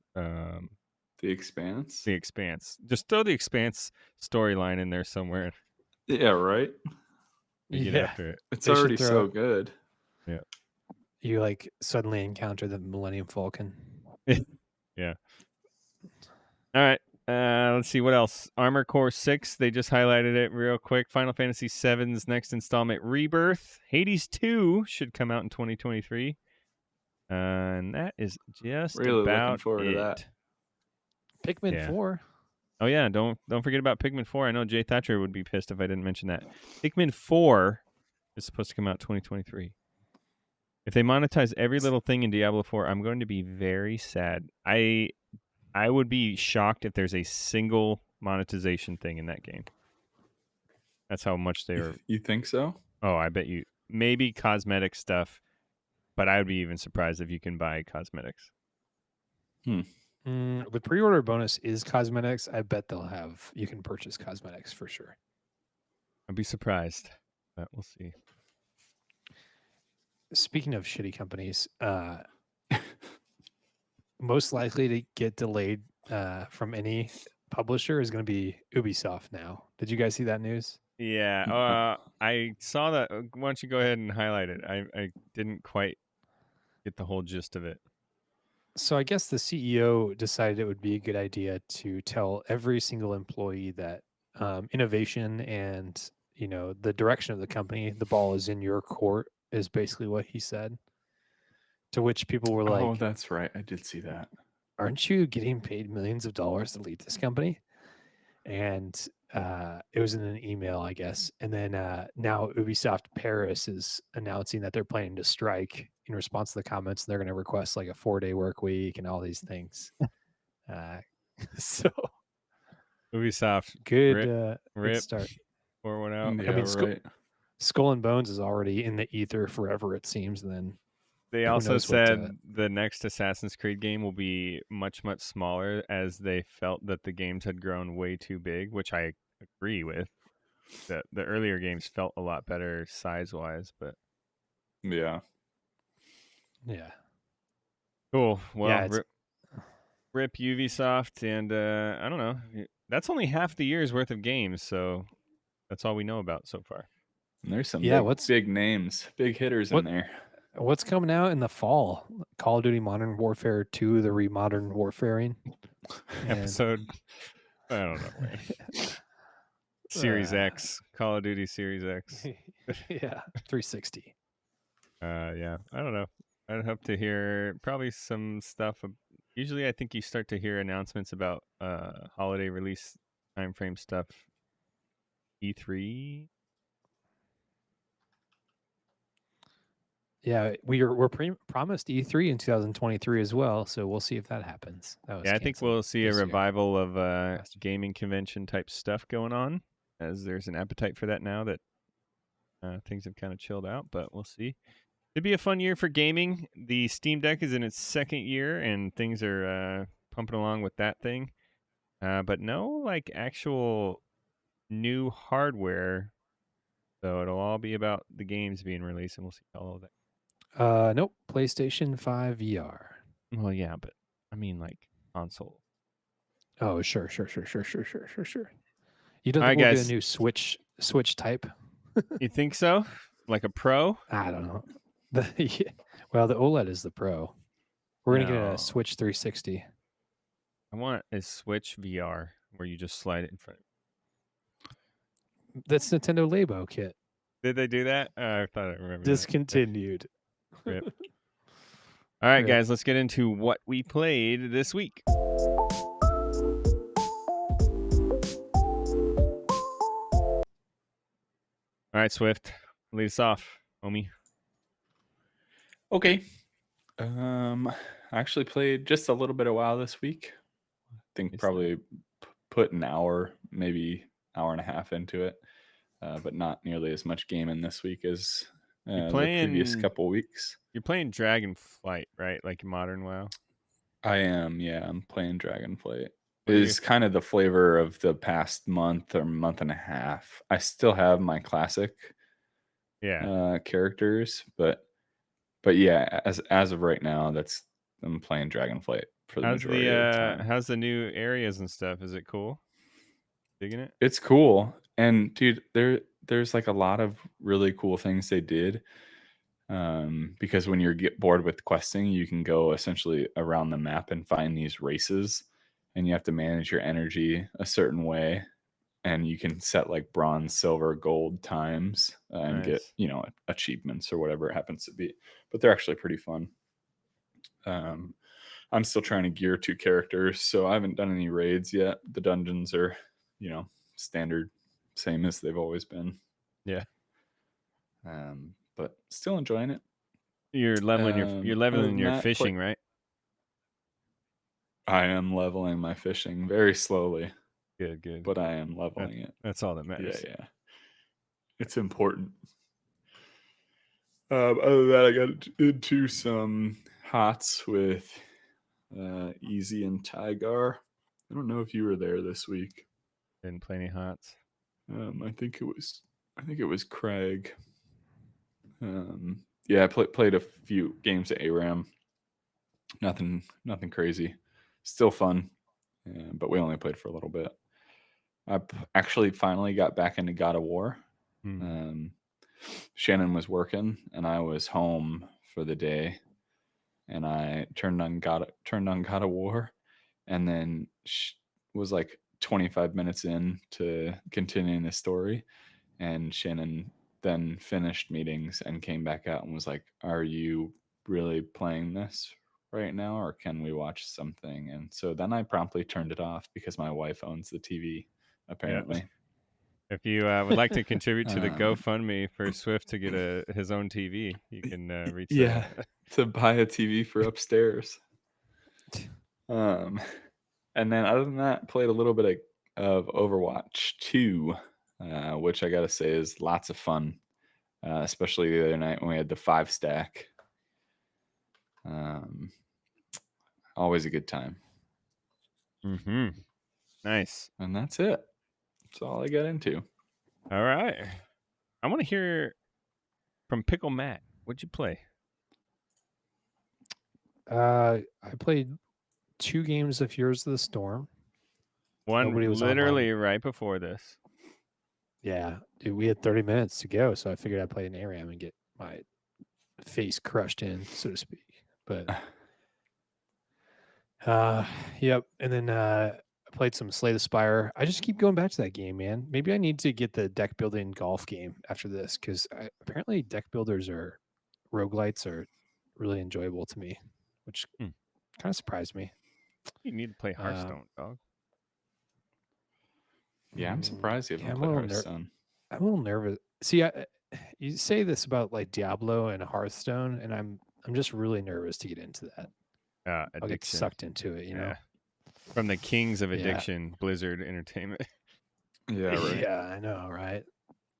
The Expanse. The Expanse. Just throw the Expanse storyline in there somewhere. Yeah, right. We get Yeah. after it. It's They should already throw so it. good. You like suddenly encounter the Millennium Falcon. Yeah. All right. Let's see what else. Armor Core 6. They just highlighted it real quick. Final Fantasy VII's next installment, Rebirth. Hades 2 should come out in 2023. And that is just Really looking about forward to it. that. Pikmin Yeah. 4. Oh yeah, don't forget about Pikmin 4. I know Jay Thatcher would be pissed if I didn't mention that. Pikmin 4 is supposed to come out 2023. If they monetize every little thing in Diablo 4, I'm going to be very sad. I would be shocked if there's a single monetization thing in that game. That's how much they are. You think so? Oh, I bet you. Maybe cosmetic stuff, but I would be even surprised if you can buy cosmetics. The pre-order bonus is cosmetics. I bet you can purchase cosmetics for sure. I'd be surprised, but we'll see. Speaking of shitty companies, most likely to get delayed from any publisher is going to be Ubisoft now. Did you guys see that news? Yeah, I saw that. Why don't you go ahead and highlight it? I didn't quite get the whole gist of it. So I guess the CEO decided it would be a good idea to tell every single employee that innovation and the direction of the company, the ball is in your court, is basically what he said. To which people were like, "Oh, that's right. I did see that. Aren't you getting paid millions of dollars to lead this company?" And it was in an email, I guess. And then now Ubisoft Paris is announcing that they're planning to strike in response to the comments. They're going to request like a 4-day work week and all these things. So Ubisoft, good rip, start. pour one out. Yeah, I mean, right. Skull and Bones is already in the ether forever, it seems. And then They who also knows what, said the next Assassin's Creed game will be much, much smaller as they felt that the games had grown way too big, which I agree with. The earlier games felt a lot better size-wise, but Yeah. yeah. cool. Well, Yeah, rip Ubisoft, and I don't know. That's only half the year's worth of games, so that's all we know about so far. And there's some Yeah, big names, big hitters in there. What's coming out in the fall? Call of Duty Modern Warfare 2, the remodern warfaring. Episode, I don't know, man. Series X, Call of Duty Series X. Yeah, 360. Yeah, I don't know. I'd hope to hear probably some stuff. Usually, I think you start to hear announcements about holiday release timeframe stuff. E3. Yeah, we're promised E3 in 2023 as well, so we'll see if that happens. Yeah, I think we'll see a this year. revival of gaming convention type stuff going on, as there's an appetite for that now that things have kind of chilled out. But we'll see. It'd be a fun year for gaming. The Steam Deck is in its second year, and things are pumping along with that thing. But no, like actual new hardware. So it'll all be about the games being released, and we'll see all of that. Nope, PlayStation 5 VR. Well, yeah, but I mean like console. Oh, sure. You don't All think right, we'll get guys. a new Switch type? You think so? Like a Pro? I don't know. Well, the OLED is the Pro. We're gonna get No. a Switch 360. I want a Switch VR where you just slide it in front. That's Nintendo Labo kit. Did they do that? I thought I remember. Discontinued. Rip. All right, Rip. guys, let's get into what we played this week. All right, Swift, lead us off, homie. Okay. I actually played just a little bit of WoW this week. I think Nice. probably put an hour, maybe hour and a half into it, but not nearly as much gaming this week as the previous playing- couple weeks. You're playing Dragonflight, right? Like modern WoW. I am, yeah. I'm playing Dragonflight. It What are your- is kind of the flavor of the past month or month and a half. I still have my classic Yeah. characters, but yeah, as of right now, I'm playing Dragonflight for the majority of the time. How's the new areas and stuff? Is it cool? Digging it? It's cool, and dude, there's like a lot of really cool things they did. Because when you get bored with questing, you can go essentially around the map and find these races, and you have to manage your energy a certain way, and you can set like bronze, silver, gold times and get Nice. achievements or whatever it happens to be. But they're actually pretty fun. I'm still trying to gear 2 characters, so I haven't done any raids yet. The dungeons are, standard, same as they've always been. Yeah. But still enjoying it. You're leveling Other than your that, fishing, right? I am leveling my fishing very slowly, Good. but I am leveling it. That's all that matters. Yeah. It's important. Other than that, I got into some hots with Easy and Tygar. I don't know if you were there this week. Didn't play any hots. I think it was Craig. Yeah, I played a few games at ARAM. Nothing crazy. Still fun, but we only played for a little bit. I actually finally got back into God of War. Shannon was working, and I was home for the day, and I turned on God of War, and then was like 25 minutes in to continuing the story, and Shannon then finished meetings and came back out and was like, "Are you really playing this right now, or can we watch something?" And so then I promptly turned it off because my wife owns the TV, apparently. If you would like to contribute to the Um, GoFundMe for Swift to get his own TV, you can reach Yeah, that. to buy a TV for upstairs. And then other than that, played a little bit of Overwatch 2, which I gotta say is lots of fun, especially the other night when we had the 5-stack. Always a good time. Nice. And that's it. That's all I got into. All right. I want to hear from ImPickleMatt. What'd you play? I played 2 games of Heroes of the Storm. One Nobody was literally online. right before this. Yeah, dude, we had 30 minutes to go, so I figured I'd play an ARAM and get my face crushed in, so to speak. But yep. And then I played some Slay the Spire. I just keep going back to that game, man. Maybe I need to get the deck building golf game after this, because apparently deck builders or roguelites are really enjoyable to me, which kind of surprised me. You need to play Hearthstone, dog. Yeah, I'm surprised you haven't played Hearthstone. I'm a little nervous. See, you say this about like Diablo and Hearthstone, and I'm just really nervous to get into that. Addiction. I'll get sucked into it, you know. From the kings of addiction, Blizzard Entertainment. Yeah, right. Yeah, I know, right?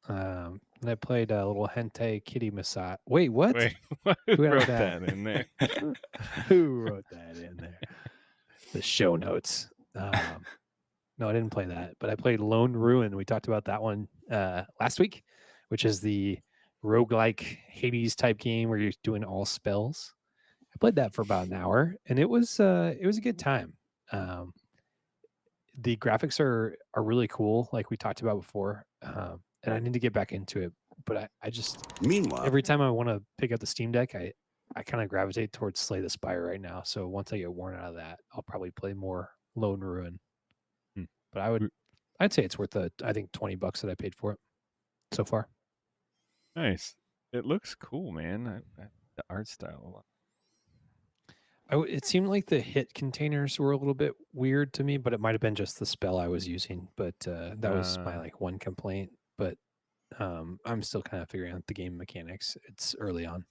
And I played a little hentai kitty massage. Wait, what? Who wrote that in there? Who wrote that in there? The show notes. No, I didn't play that, but I played Lone Ruin. We talked about that one last week, which is the roguelike Hades type game where you're doing all spells. I played that for about an hour, and it was a good time. The graphics are really cool, like we talked about before, and I need to get back into it. But I just every time I want to pick up the Steam Deck, I kind of gravitate towards Slay the Spire right now. So once I get worn out of that, I'll probably play more Lone Ruin. But I'd say it's worth I think $20 that I paid for it so far. Nice. It looks cool, man. The art style a lot. It seemed like the hit containers were a little bit weird to me, but it might have been just the spell I was using. But that was my one complaint. But I'm still kind of figuring out the game mechanics. It's early on.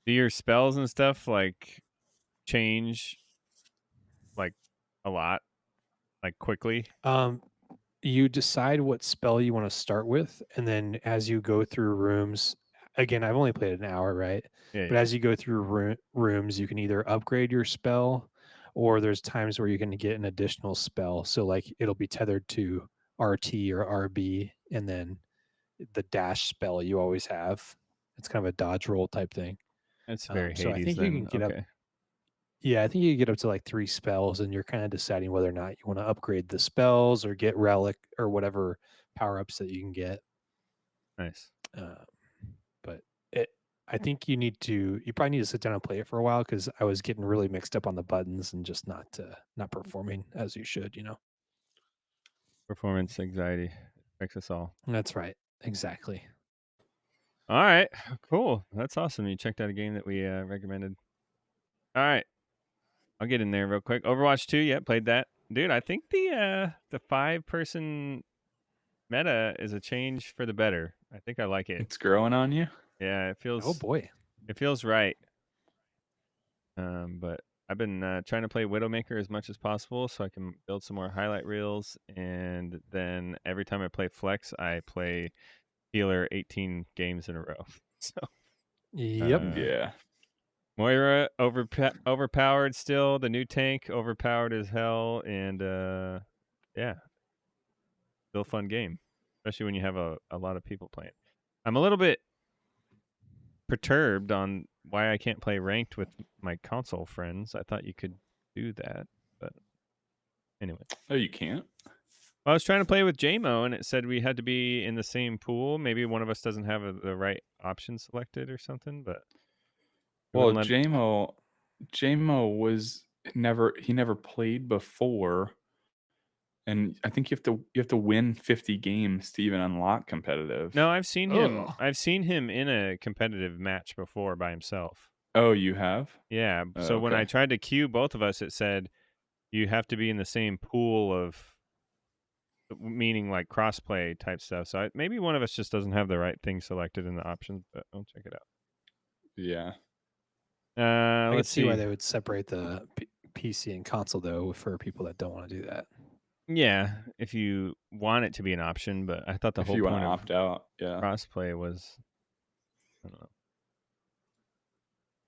Do your spells and stuff like change like a lot, like quickly? You decide what spell you want to start with, and then as you go through rooms, again, I've only played an hour, right? Yeah. But as you go through rooms, you can either upgrade your spell, or there's times where you can get an additional spell. So like it'll be tethered to RT or RB, and then the dash spell you always have. It's kind of a dodge roll type thing. That's very Hades. So I think then. you can get up. Yeah, I think you get up to like 3 spells, and you're kind of deciding whether or not you want to upgrade the spells or get relic or whatever power ups that you can get. Nice. But I think you probably need to sit down and play it for a while, because I was getting really mixed up on the buttons and just not performing as you should. Performance anxiety affects us all. That's right, exactly. All right, cool. That's awesome. You checked out a game that we recommended. All right, I'll get in there real quick. Overwatch 2, yeah, played that. Dude, I think the 5-person meta is a change for the better. I think I like it. It's growing on you. Yeah, it feels. Oh boy. It feels right. But I've been trying to play Widowmaker as much as possible so I can build some more highlight reels. And then every time I play Flex, I play Healer 18 games in a row. So Yep. Yeah. Moira overpowered still. The new tank overpowered as hell. And yeah, still a fun game, especially when you have a lot of people playing. I'm a little bit perturbed on why I can't play ranked with my console friends. I thought you could do that, but anyway. Oh, you can't? I was trying to play with JMO, and it said we had to be in the same pool. Maybe one of us doesn't have the right option selected or something, but Well, JMO was never played before, and I think you have to win 50 games to even unlock competitive. No, I've seen him. Ugh. I've seen him in a competitive match before by himself. Oh, you have? Yeah. Oh, So when I okay. tried to queue both of us, it said you have to be in the same pool of, meaning like crossplay type stuff. So maybe one of us just doesn't have the right thing selected in the options, but I'll check it out. Yeah. I can Let's see see why they would separate the PC and console, though, for people that don't want to do that. Yeah, if you want it to be an option, but I thought the If whole you want point to of opt out, yeah. crossplay was, I don't know,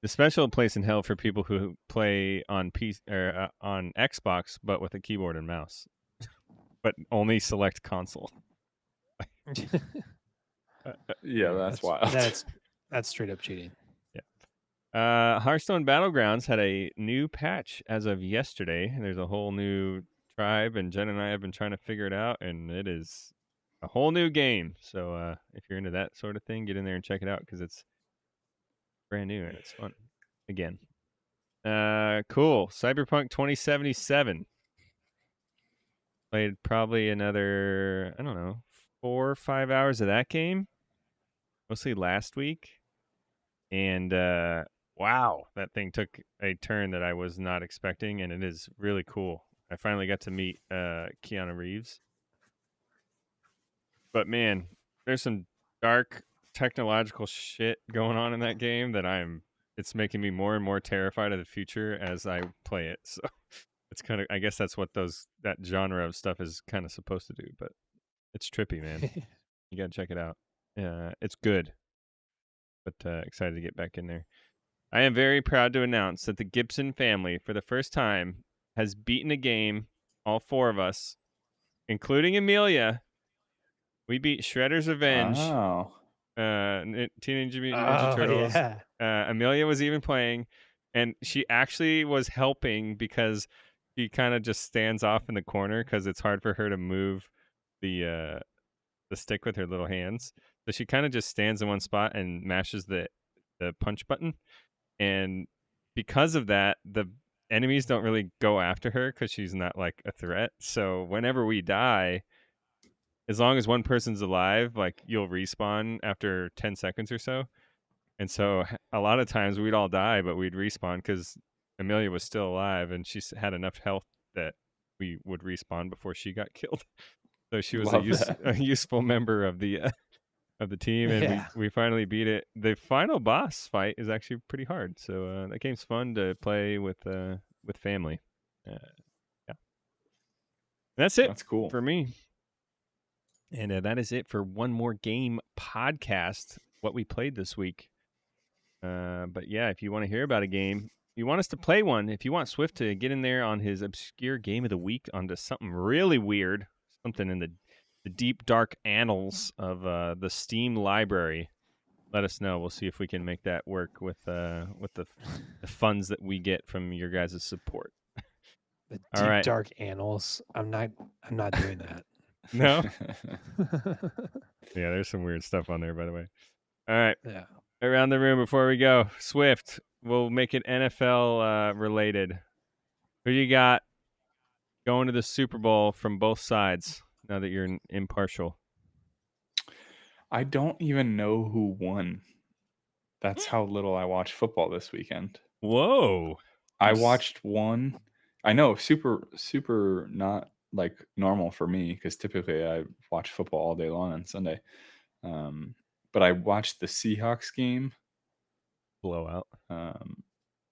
the special place in hell for people who play on PC or on Xbox, but with a keyboard and mouse, but only select console. Yeah, that's wild. That's straight up cheating. Hearthstone Battlegrounds had a new patch as of yesterday. There's a whole new tribe, and Jen and I have been trying to figure it out, and it is a whole new game. So if you're into that sort of thing, get in there and check it out because it's brand new and it's fun. Again, cool. Cyberpunk 2077. Played probably another, I don't know, 4 or 5 hours of that game, mostly last week. And wow, that thing took a turn that I was not expecting, and it is really cool. I finally got to meet Keanu Reeves. But man, there's some dark technological shit going on in that game that it's making me more and more terrified of the future as I play it. So it's kind of, I guess that's what that genre of stuff is kind of supposed to do, but it's trippy, man. You got to check it out. It's good, but excited to get back in there. I am very proud to announce that the Gibson family, for the first time, has beaten a game, all 4 of us, including Amelia. We beat Shredder's Revenge, Wow. Teenage Mutant Ninja Turtles. Yeah. Amelia was even playing, and she actually was helping because she kind of just stands off in the corner because it's hard for her to move the stick with her little hands. So she kind of just stands in one spot and mashes the punch button. And because of that, the enemies don't really go after her because she's not like a threat. So whenever we die, as long as one person's alive, like you'll respawn after 10 seconds or so. And so a lot of times we'd all die, but we'd respawn because Amelia was still alive and she had enough health that we would respawn before she got killed. So she was a useful member of the team, and we finally beat it. The final boss fight is actually pretty hard, so that game's fun to play with family. Yeah, that's it. That's cool for me. And that is it for One More Game podcast. What we played this week. But yeah, if you want to hear about a game, you want us to play one. If you want Swift to get in there on his obscure game of the week onto something really weird, something in the deep dark annals of the Steam library, let us know. We'll see if we can make that work with the funds that we get from your guys' support. The All deep right. dark annals. I'm not doing that. No? Yeah, there's some weird stuff on there, by the way. All right. Yeah. Around the room before we go. Swift, we'll make it NFL related. Who you got going to the Super Bowl from both sides now that you're impartial? I don't even know who won. That's how little I watched football this weekend. Whoa. I watched one. I know, super not like normal for me because typically I watch football all day long on Sunday. But I watched the Seahawks game, Blowout.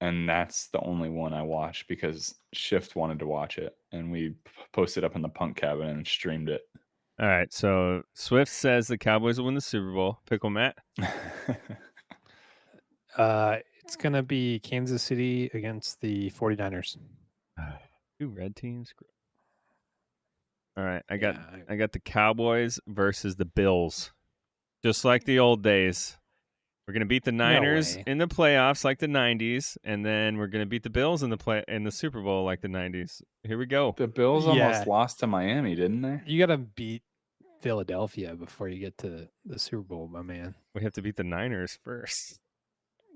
and that's the only one I watched because Shift wanted to watch it, and we posted up in the punk cabin and streamed it. All right. So Swift says the Cowboys will win the Super Bowl. PickleMatt. It's going to be Kansas City against the 49ers. Two red teams. All right. I Yeah, got the Cowboys versus the Bills. Just like the old days. We're going to beat the Niners way. in the playoffs like the 90s, and then we're going to beat the Bills in the Super Bowl like the 90s. Here we go. The Bills Yeah. almost lost to Miami, didn't they? You got to beat Philadelphia before you get to the Super Bowl, my man. We have to beat the Niners first.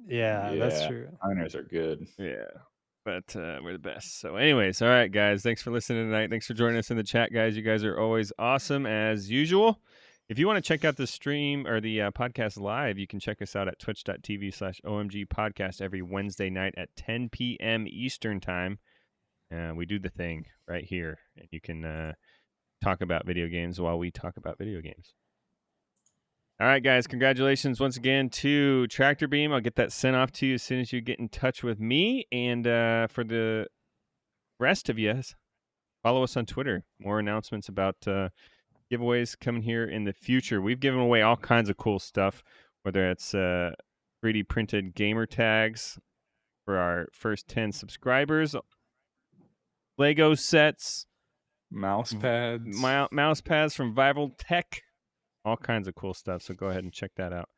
Yeah, that's true. Niners are good. Yeah, but we're the best. So anyways, all right, guys. Thanks for listening tonight. Thanks for joining us in the chat, guys. You guys are always awesome as usual. If you want to check out the stream or the podcast live, you can check us out at twitch.tv/OMG podcast every Wednesday night at 10 p.m. Eastern time. We do the thing right here, and you can talk about video games while we talk about video games. All right, guys, congratulations once again to Tractor Beam. I'll get that sent off to you as soon as you get in touch with me. And for the rest of you, follow us on Twitter. More announcements about giveaways coming here in the future. We've given away all kinds of cool stuff, whether it's 3D printed gamer tags for our first 10 subscribers, Lego sets, Mouse pads. mouse pads from Vival Tech, all kinds of cool stuff. So go ahead and check that out.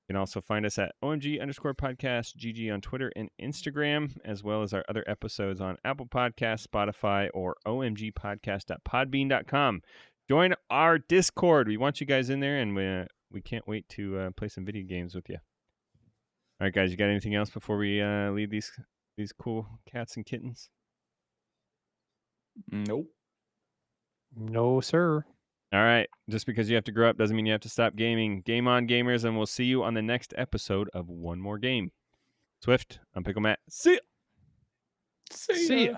You can also find us at OMG_podcast GG on Twitter and Instagram, as well as our other episodes on Apple Podcasts, Spotify, or omgpodcast.podbean.com. Join our Discord. We want you guys in there, and we can't wait to play some video games with you. All right, guys, you got anything else before we leave these cool cats and kittens? Nope. No, sir. All right. Just because you have to grow up doesn't mean you have to stop gaming. Game on, gamers, and we'll see you on the next episode of One More Game. Swift, I'm PickleMatt. See ya. See ya.